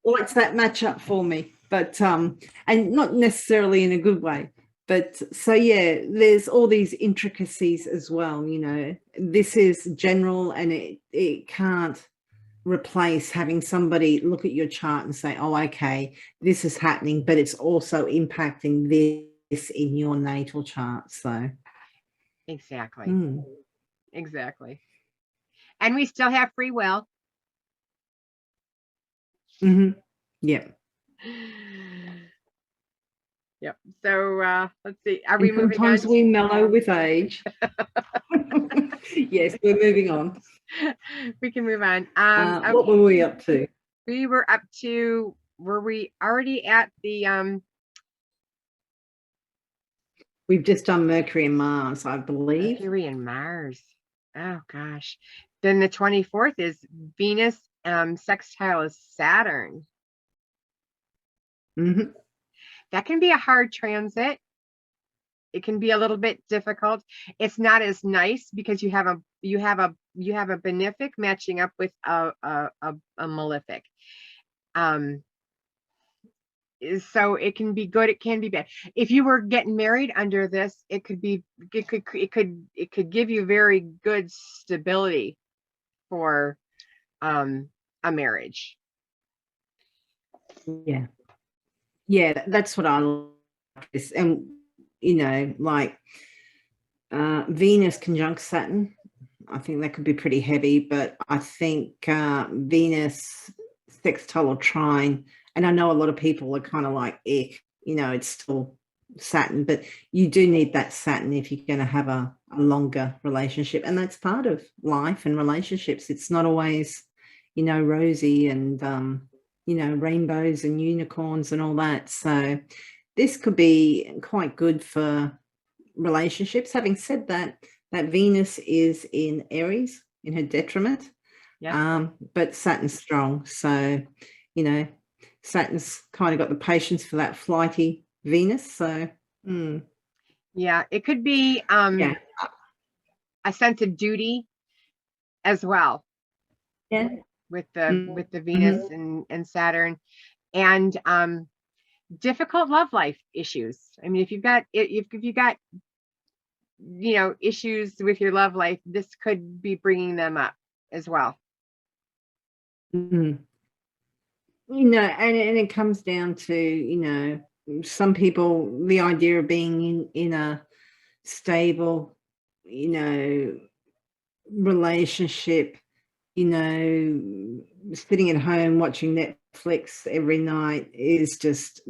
lights that match up for me. But, and not necessarily in a good way. But so, yeah, there's all these intricacies as well, you know. This is general and it can't replace having somebody look at your chart and say, oh, okay, this is happening, but it's also impacting this in your natal chart. So Exactly. Exactly. And we still have free will. Yeah. Yep. So let's see. Are we moving on? Sometimes we mellow with age. Yes, we're moving on. We can move on. What were we up to? We were up to, were we already at the We've just done Mercury and Mars, I believe. Mercury and Mars. Oh gosh. Then the 24th is Venus sextile Saturn. That can be a hard transit. It can be a little bit difficult. It's not as nice because you have a benefic matching up with a malefic. So it can be good, it can be bad. If you were getting married under this, it could give you very good stability for a marriage. Yeah, that's what I like. And you know, like Venus conjunct Saturn, I think that could be pretty heavy, but I think Venus sextile or trine, and I know a lot of people are kind of like, you know, it's still Saturn, but you do need that Saturn if you're going to have a longer relationship. And that's part of life and relationships. It's not always, you know, rosy and, you know, rainbows and unicorns and all that. So this could be quite good for relationships. Having said that, that Venus is in Aries in her detriment. But Saturn's strong. So, you know, Saturn's kind of got the patience for that flighty Venus. So, yeah, it could be a sense of duty as well. Yeah. With the Venus and Saturn, and difficult love life issues. I mean, if you got, you know, issues with your love life, this could be bringing them up as well. You know, and it comes down to, you know, some people, the idea of being in a stable, you know, relationship, you know, sitting at home watching Netflix every night is just,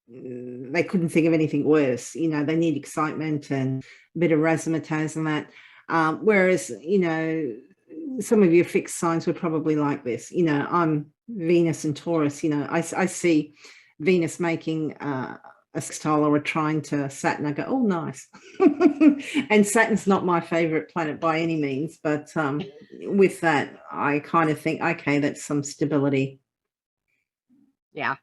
they couldn't think of anything worse. You know, they need excitement and a bit of razzmatazz and that. Whereas, you know, some of your fixed signs were probably like this. You know, I'm Venus and Taurus. You know, I see Venus making a sextile or a trine to Saturn. I go, oh, nice. And Saturn's not my favorite planet by any means, but with that, I kind of think, okay, that's some stability. Yeah.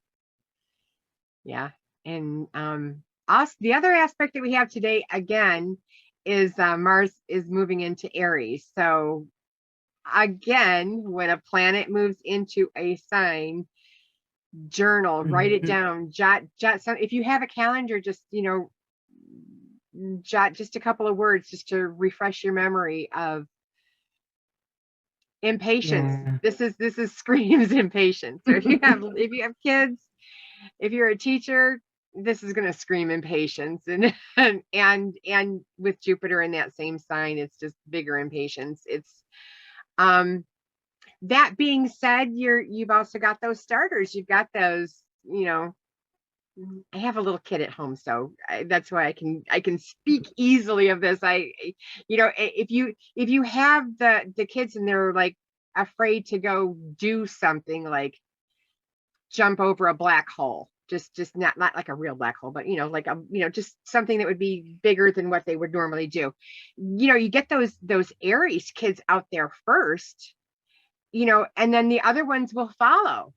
And the other aspect that we have today again is Mars is moving into Aries. So again, when a planet moves into a sign, journal, write it down, jot some. If you have a calendar, just, you know, jot just a couple of words just to refresh your memory of impatience. This is screams impatience. So if you have kids, if you're a teacher, this is going to scream impatience. And with Jupiter in that same sign, it's just bigger impatience. It's that being said, you've also got those starters. You've got those, you know, I have a little kid at home, so that's why I can speak easily of this. You know, if you have the kids and they're like afraid to go do something, like jump over a black hole. Just not like a real black hole, but like just something that would be bigger than what they would normally do. You get those Aries kids out there first, and then the other ones will follow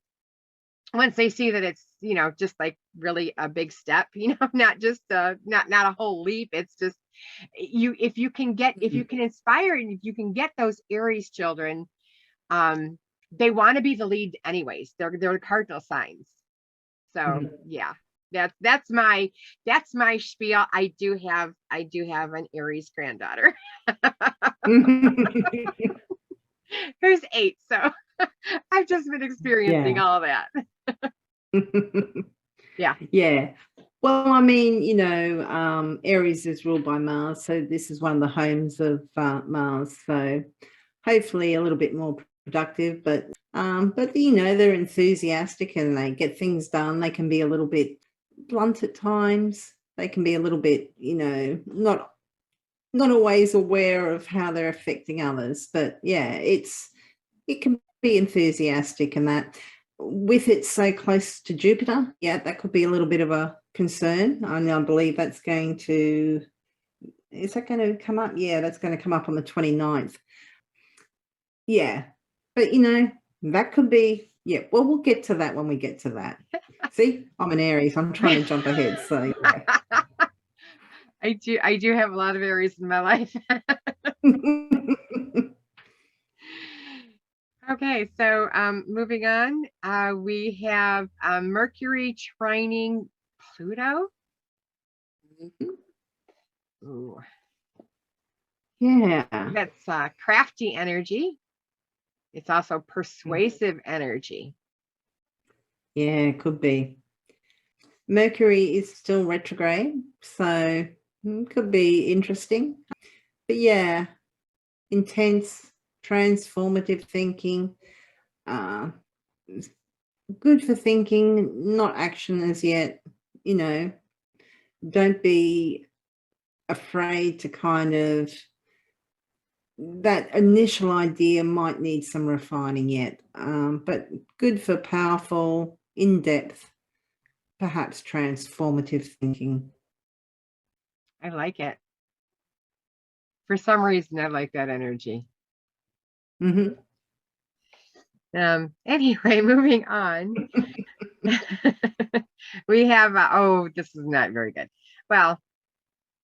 once they see that it's just like really a big step, not just not a whole leap. It's just if you can inspire, and if you can get those Aries children, they want to be the lead anyways. They're cardinal signs. So yeah, that's my spiel. I do have an Aries granddaughter who's 8, so I've just been experiencing all that. Yeah. Yeah. Well, I mean, Aries is ruled by Mars, so this is one of the homes of Mars. So hopefully a little bit more productive, but they're enthusiastic and they get things done. They can be a little bit blunt at times. They can be a little bit, not always aware of how they're affecting others. But yeah, it can be enthusiastic, and that with it so close to Jupiter, yeah, that could be a little bit of a concern. I believe that's going to, is that going to come up? Yeah, that's going to come up on the 29th. Yeah, but that could be, yeah, well, we'll get to that when we get to that. See, I'm an Aries, I'm trying to jump ahead, so yeah. I do have a lot of Aries in my life. Okay, so moving on, we have Mercury trining Pluto. Ooh. Yeah, That's crafty energy. It's also persuasive energy. Yeah, it could be. Mercury is still retrograde, so could be interesting. But yeah, intense, transformative thinking. Good for thinking, not action as yet. Don't be afraid to kind of, that initial idea might need some refining yet, but good for powerful, in-depth, perhaps transformative thinking. I like it. For some reason, I like that energy. Anyway, moving on. We have, this is not very good. Well,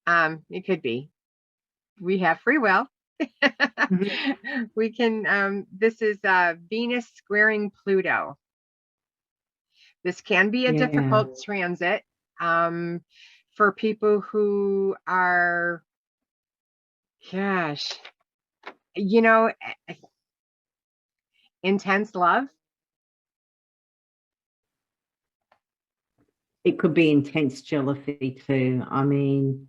it could be. We have free will. We can, this is Venus squaring Pluto. This can be a difficult transit for people who are, gosh, intense love. It could be intense jealousy too. I mean,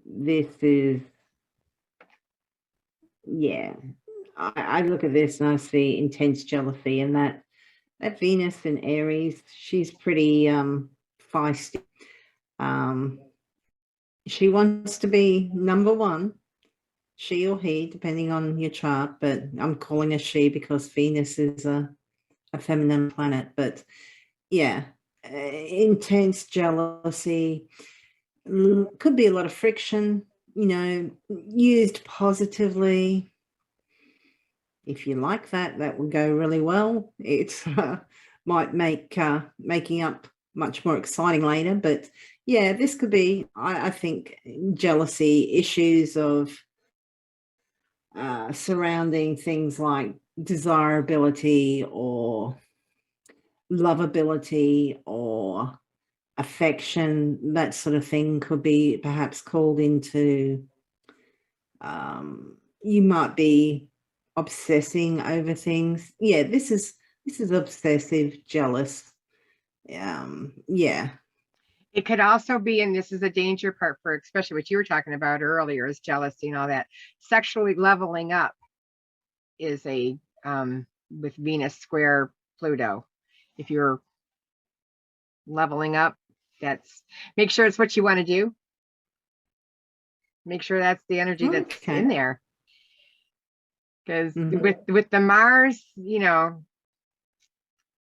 this is, yeah, I look at this and I see intense jealousy, and that Venus in Aries, she's pretty feisty. She wants to be number one, she or he, depending on your chart, but I'm calling her she because Venus is a feminine planet. But yeah, intense jealousy, could be a lot of friction, used positively. If you like that, that would go really well. It might make making up much more exciting later. But yeah, this could be, I think, jealousy issues of surrounding things like desirability or lovability or affection, that sort of thing could be perhaps called into, you might be obsessing over things. Yeah, this is obsessive, jealous. Yeah. It could also be, and this is a danger part for, especially what you were talking about earlier, is jealousy and all that. Sexually leveling up is a, with Venus square Pluto. If you're leveling up, make sure it's what you want to do. Make sure that's the energy that's in there. Because with the Mars,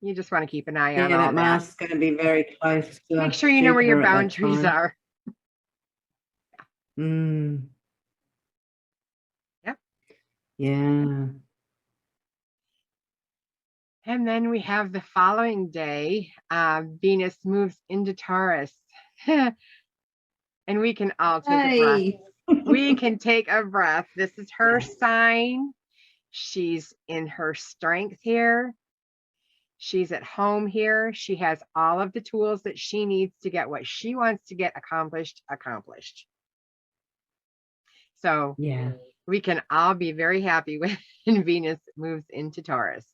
You just want to keep an eye Yeah, on all that that. Mars is going to be very close Make to sure you know where your Jupiter at that boundaries time. are. Mm, Yep. yeah. And then we have the following day, Venus moves into Taurus. And we can all take a breath. Hey. We can take a breath. This is her sign. She's in her strength here. She's at home here. She has all of the tools that she needs to get what she wants to get accomplished. So Yeah. we can all be very happy when Venus moves into Taurus.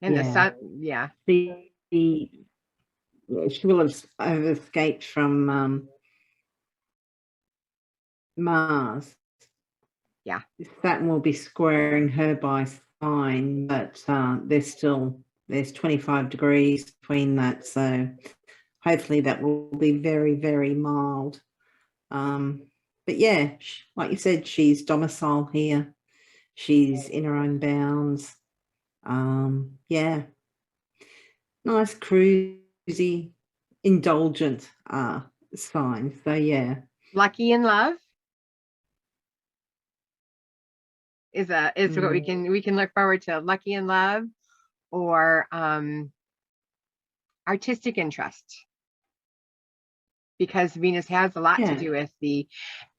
And the Yeah. sun, yeah. She will have escaped from Mars. Yeah. Saturn will be squaring her by sign, but there's 25 degrees between that, so hopefully that will be very, very mild. But yeah, like you said, she's domicile here. She's in her own bounds. Yeah, nice cruisy, indulgent sign. So yeah. Lucky in love is what we can look forward to. Lucky in love, or artistic interest, because Venus has a lot to do with the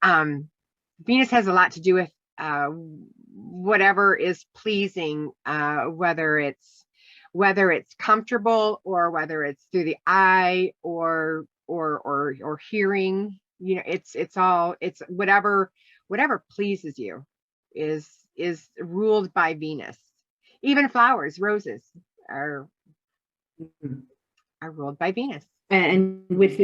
Venus has a lot to do with whatever is pleasing, whether it's comfortable, or whether it's through the eye, or hearing. You know, it's whatever pleases you is ruled by Venus. Even flowers, roses are ruled by Venus. And with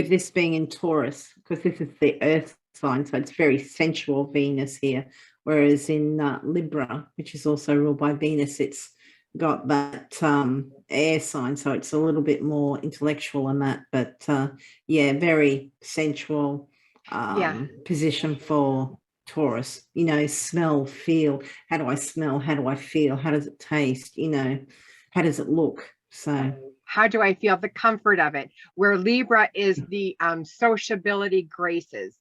this being in Taurus, because this is the Earth sign, so it's very sensual Venus here. Whereas in Libra, which is also ruled by Venus, it's got that air sign, so it's a little bit more intellectual and that. But yeah, very sensual position for Taurus. You know, smell, feel. How do I smell? How do I feel? How does it taste? You know, how does it look? So how do I feel? The comfort of it. Where Libra is the sociability graces.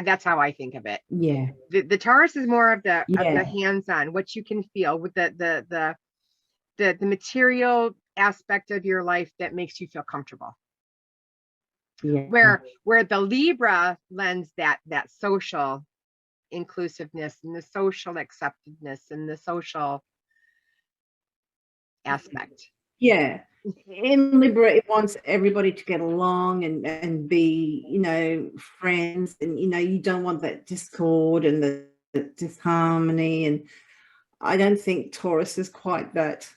That's how I think of it. yeah. The Taurus is more of the hands-on, what you can feel with the material aspect of your life that makes you feel comfortable. Yeah. Where the Libra lends that social inclusiveness and the social acceptedness and the social aspect. Yeah. In Libra, it wants everybody to get along and be, you know, friends, and you know, you don't want that discord and the disharmony. And I don't think Taurus is quite that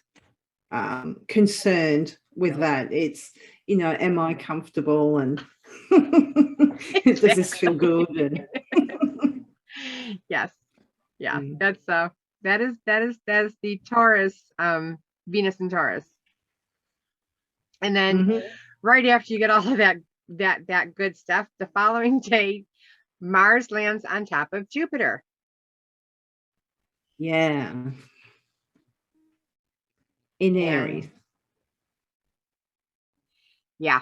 concerned with that. It's, you know, am I comfortable, and does this feel good? And yes, yeah, that's that is the Taurus, Venus and Taurus. And then right after you get all of that good stuff, the following day, Mars lands on top of Jupiter. Yeah. In Aries. Yeah.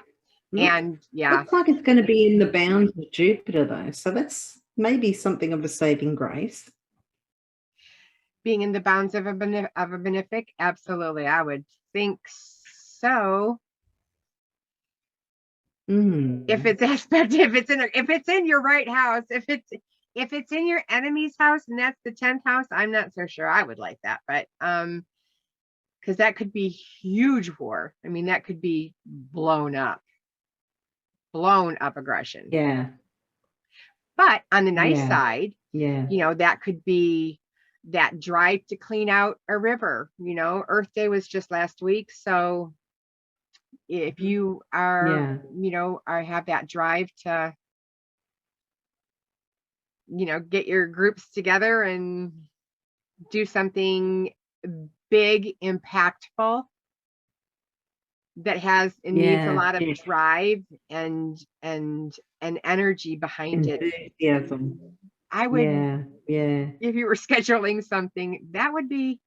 And yeah. Looks like it's going to be in the bounds of Jupiter though. So that's maybe something of a saving grace. Being in the bounds of a benefic, absolutely. I would think so. If it's in your right house, if it's in your enemy's house and that's the 10th house, I'm not so sure I would like that. But because that could be huge war. I mean, that could be blown up aggression. Yeah. But on the nice side, you know, that could be that drive to clean out a river. You know, Earth Day was just last week, so if you are, you know, have that drive to, you know, get your groups together and do something big, impactful, that needs a lot of drive and energy behind it. Enthusiasm. I would, if you were scheduling something, that would be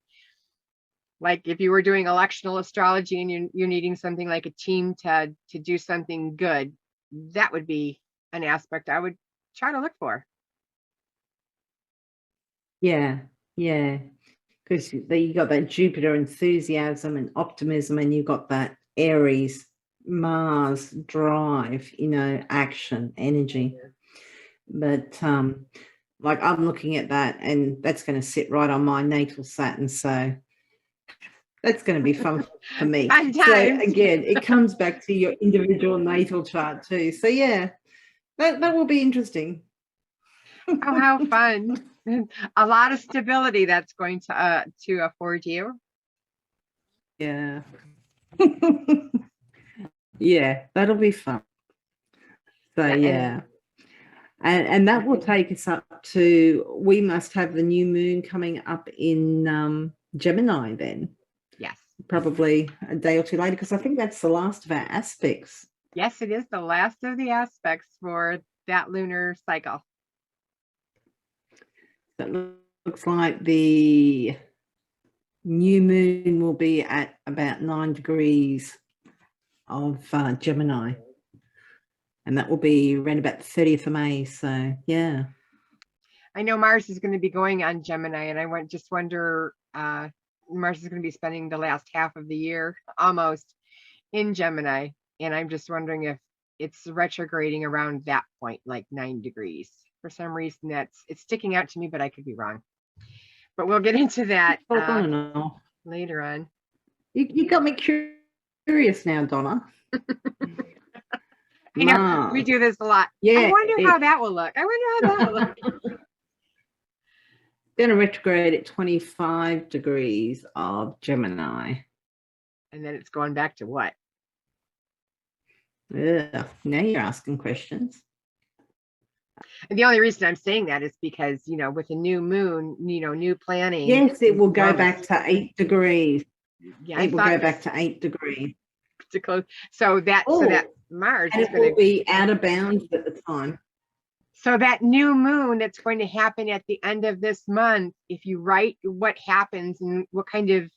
Like if you were doing electional astrology and you're needing something like a team to do something good, that would be an aspect I would try to look for. Yeah, yeah. Because you got that Jupiter enthusiasm and optimism, and you got that Aries, Mars drive, action, energy. But like I'm looking at that, and that's going to sit right on my natal Saturn. So that's going to be fun for me. Fun So times. again, it comes back to your individual natal chart too. So yeah, that will be interesting. Oh, how fun. A lot of stability that's going to afford you. Yeah. Yeah, that'll be fun. So yeah. And that will take us up to, we must have the new moon coming up in Gemini then. Yes. Probably a day or two later, because I think that's the last of our aspects. Yes, it is the last of the aspects for that lunar cycle. That looks like the new moon will be at about 9 degrees of Gemini. And that will be around about the 30th of May. So, yeah. I know Mars is going to be going on Gemini, and I just wonder, Mars is going to be spending the last half of the year almost in Gemini. And I'm just wondering if it's retrograding around that point, like 9 degrees. For some reason, it's sticking out to me, but I could be wrong. But we'll get into that later on. You got me curious now, Donna. I know we do this a lot. Yeah, I wonder how that will look. I wonder how that will look. Going to retrograde at 25 degrees of Gemini. And then it's going back to what? Yeah, now you're asking questions. And the only reason I'm saying that is because, with a new moon, new planning. Yes, it will go back to 8 degrees. Yeah, it will go back to 8 degrees. To close. So that Mars is going to be out of bounds at the time. So that new moon that's going to happen at the end of this month, if you write what happens and what kind of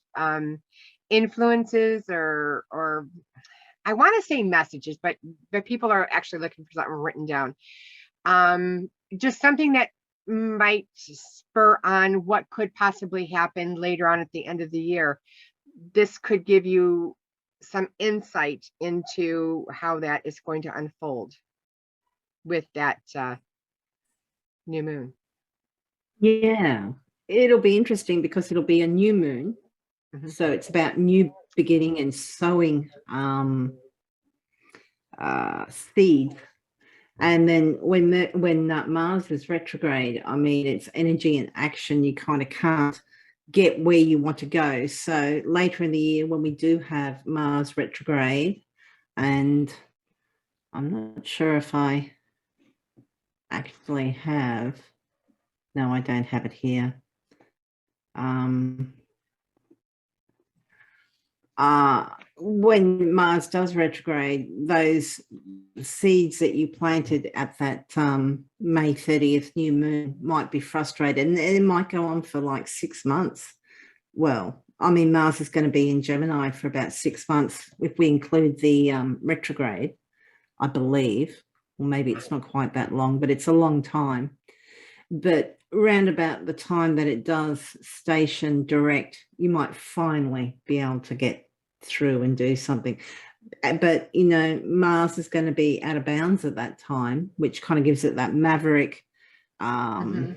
influences or I want to say messages, but people are actually looking for something written down. Just something that might spur on what could possibly happen later on at the end of the year. This could give you some insight into how that is going to unfold with that new moon. Yeah, it'll be interesting because it'll be a new moon. Mm-hmm. So it's about new beginning and sowing seed. And then when Mars is retrograde, I mean, it's energy and action. You kind of can't get where you want to go. So later in the year, when we do have Mars retrograde, and I'm not sure if I actually have, no, I don't have it here. When Mars does retrograde, those seeds that you planted at that May 30th new moon might be frustrated, and it might go on for like 6 months. Well, I mean, Mars is going to be in Gemini for about 6 months if we include the retrograde, I believe. Well, maybe it's not quite that long, but it's a long time. But around about the time that it does station direct, you might finally be able to get through and do something. But Mars is going to be out of bounds at that time, which kind of gives it that maverick kind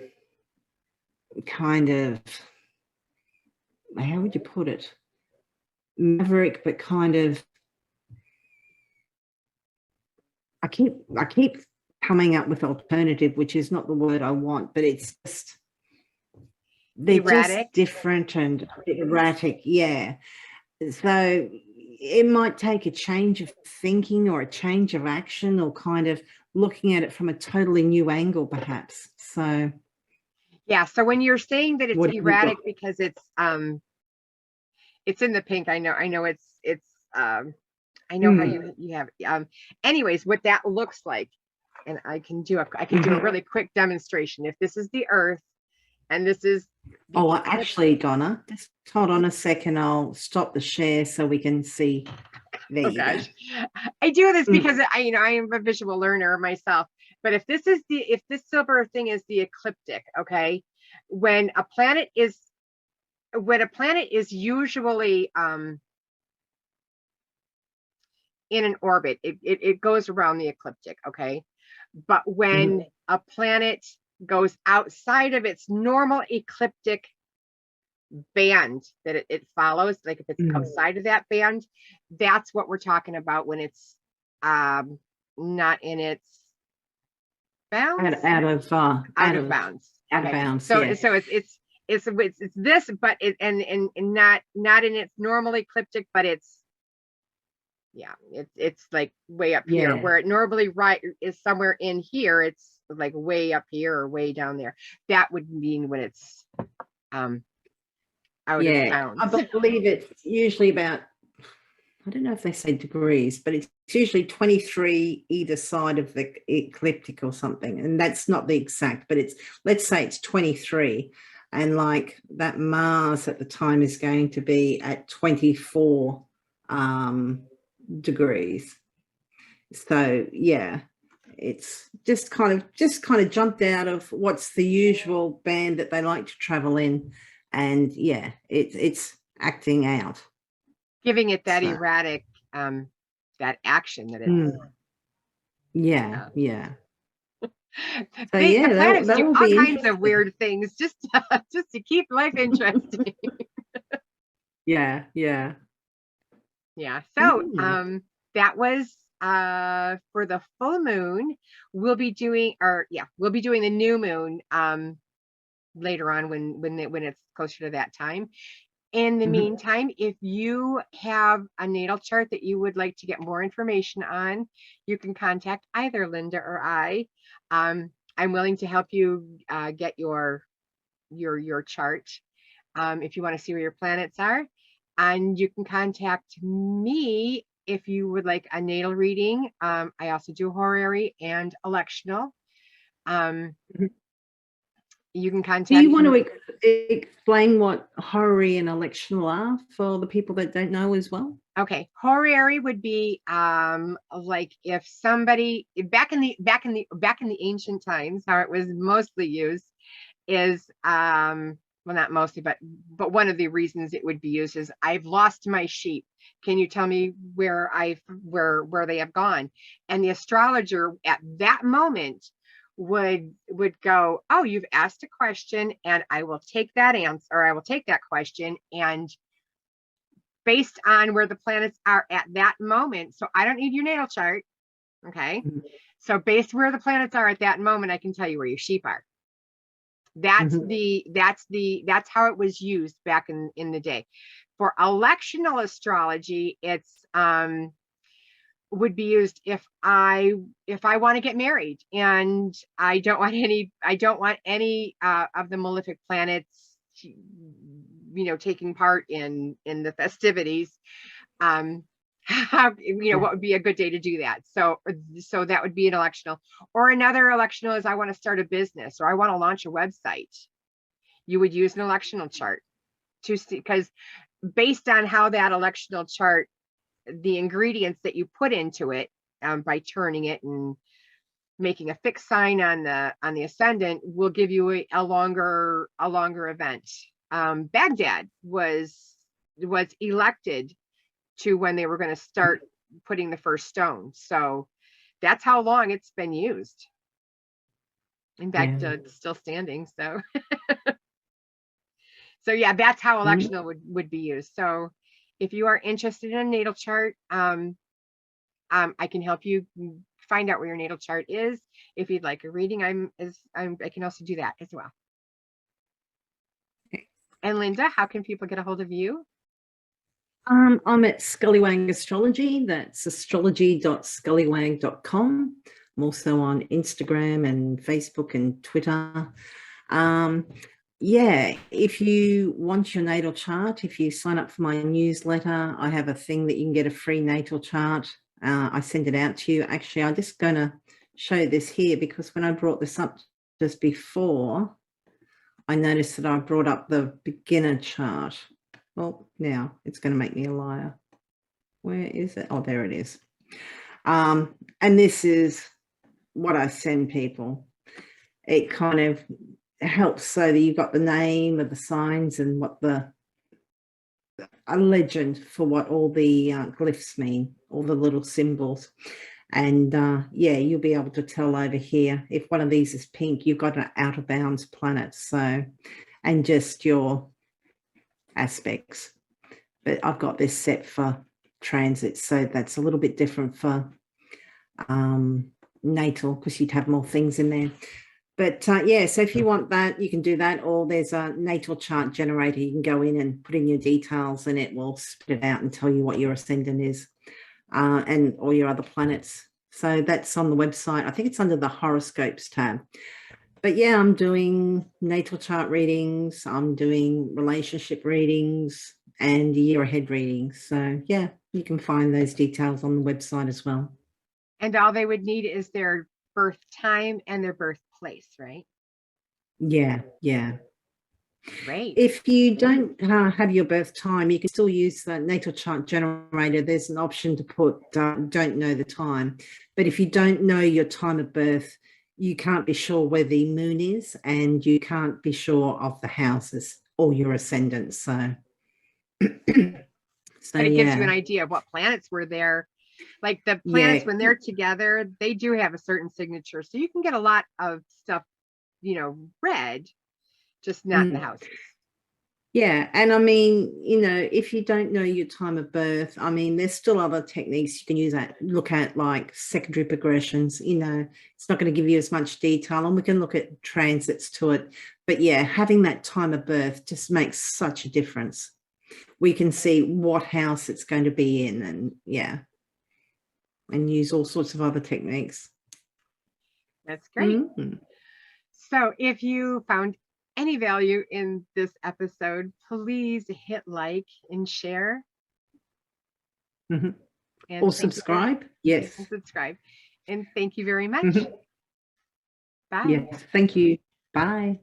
of, how would you put it, maverick, but kind of, I keep coming up with alternative, which is not the word I want, but it's just, they're erratic. Just different and erratic. Yeah. So it might take a change of thinking or a change of action, or kind of looking at it from a totally new angle, perhaps. So yeah. So when you're saying that it's erratic because it's in the pink, I know it's I know how you have anyways, what that looks like, and I can do a really quick demonstration. If this is the Earth And this is the Oh, actually, Donna, just hold on a second. I'll stop the share so we can see. There oh you go. gosh, I do this Mm. because I am a visual learner myself. But if this silver thing is the ecliptic, okay, when a planet is usually in an orbit, it goes around the ecliptic, okay. But when a planet goes outside of its normal ecliptic band that it follows, like if it's outside of that band, that's what we're talking about when it's not in its bounds. Out of bounds. Out of Okay. bounds. So Yeah. it's this, but it and not in its normal ecliptic, but it's it's like way up here, Yeah. where it normally is somewhere in here. It's like way up here or way down there. That would mean when it's out of bounds. I believe it's usually about, I don't know if they say degrees, but it's usually 23 either side of the ecliptic or something. And that's not the exact, but let's say it's 23. And like that Mars at the time is going to be at 24 degrees. So yeah, it's just kind of jumped out of what's the usual band that they like to travel in. And yeah, it's acting out. Giving it that erratic, that action that it's. Yeah. So The planets that do will all be kinds of weird things just to keep life interesting. Yeah. Yeah. So that was for the full moon. We'll be doing the new moon later on when it's closer to that time. In the meantime, if you have a natal chart that you would like to get more information on, you can contact either Linda or I. I'm willing to help you get your chart if you want to see where your planets are. And you can contact me if you would like a natal reading. I also do horary and electional. You can contact. Do you want to explain what horary and electional are for the people that don't know as well? Okay, horary would be like if somebody back in the ancient times, how it was mostly used is well, not mostly, but one of the reasons it would be used is I've lost my sheep. Can you tell me where they have gone? And the astrologer at that moment would go, oh, you've asked a question, and I will take that answer, or I will take that question, and based on where the planets are at that moment. So I don't need your natal chart. Okay. So based where the planets are at that moment, I can tell you where your sheep are. That's how it was used back in the day. For electional astrology, it's would be used if I want to get married and I don't want any of the malefic planets taking part in the festivities. What would be a good day to do that? So that would be an electional. Or another electional is I want to start a business, or I want to launch a website. You would use an electional chart to see, because based on how that electional chart, the ingredients that you put into it by turning it and making a fixed sign on the ascendant will give you a longer event. Baghdad was elected to when they were going to start putting the first stone. So that's how long it's been used. In fact, it's still standing. So yeah, that's how electional would be used. So if you are interested in a natal chart, I can help you find out where your natal chart is. If you'd like a reading, I can also do that as well. And Linda, how can people get a hold of you? I'm at Scullywag Astrology. That's astrology.scullywag.com. I'm also on Instagram and Facebook and Twitter. If you want your natal chart, if you sign up for my newsletter, I have a thing that you can get a free natal chart. I send it out to you. Actually, I'm just going to show this here because when I brought this up just before, I noticed that I brought up the beginner chart. Well, now it's going to make me a liar. Where is it? Oh, there it is. And this is what I send people. It kind of helps so that you've got the name of the signs and what a legend for what all the glyphs mean, all the little symbols. And yeah, you'll be able to tell over here if one of these is pink, you've got an out of bounds planet. So, and just your aspects. But I've got this set for transits, so that's a little bit different for natal, because you'd have more things in there. But yeah, so if you want that, you can do that. Or there's a natal chart generator. You can go in and put in your details and it will spit it out and tell you what your ascendant is and all your other planets. So that's on the website. I think it's under the horoscopes tab. But yeah, I'm doing natal chart readings. I'm doing relationship readings and year ahead readings. So yeah, you can find those details on the website as well. And all they would need is their birth time and their birthplace, right? Yeah, yeah. Great. If you don't have your birth time, you can still use the natal chart generator. There's an option to put don't know the time. But if you don't know your time of birth, you can't be sure where the moon is and you can't be sure of the houses or your ascendant. So, But it gives you an yeah. idea of what planets were there. Like the planets, Yeah. when they're together, they do have a certain signature. So you can get a lot of stuff, read, just not the houses. Yeah. And I mean, if you don't know your time of birth, I mean, there's still other techniques you can use that look at, like secondary progressions. It's not going to give you as much detail, and we can look at transits to it. But yeah, having that time of birth just makes such a difference. We can see what house it's going to be in, and yeah, and use all sorts of other techniques. That's great. Mm-hmm. So if you found any value in this episode, please hit like and share. Mm-hmm. And Or subscribe. Yes. And subscribe. And thank you very much. Mm-hmm. Bye. Yes. Thank you. Bye.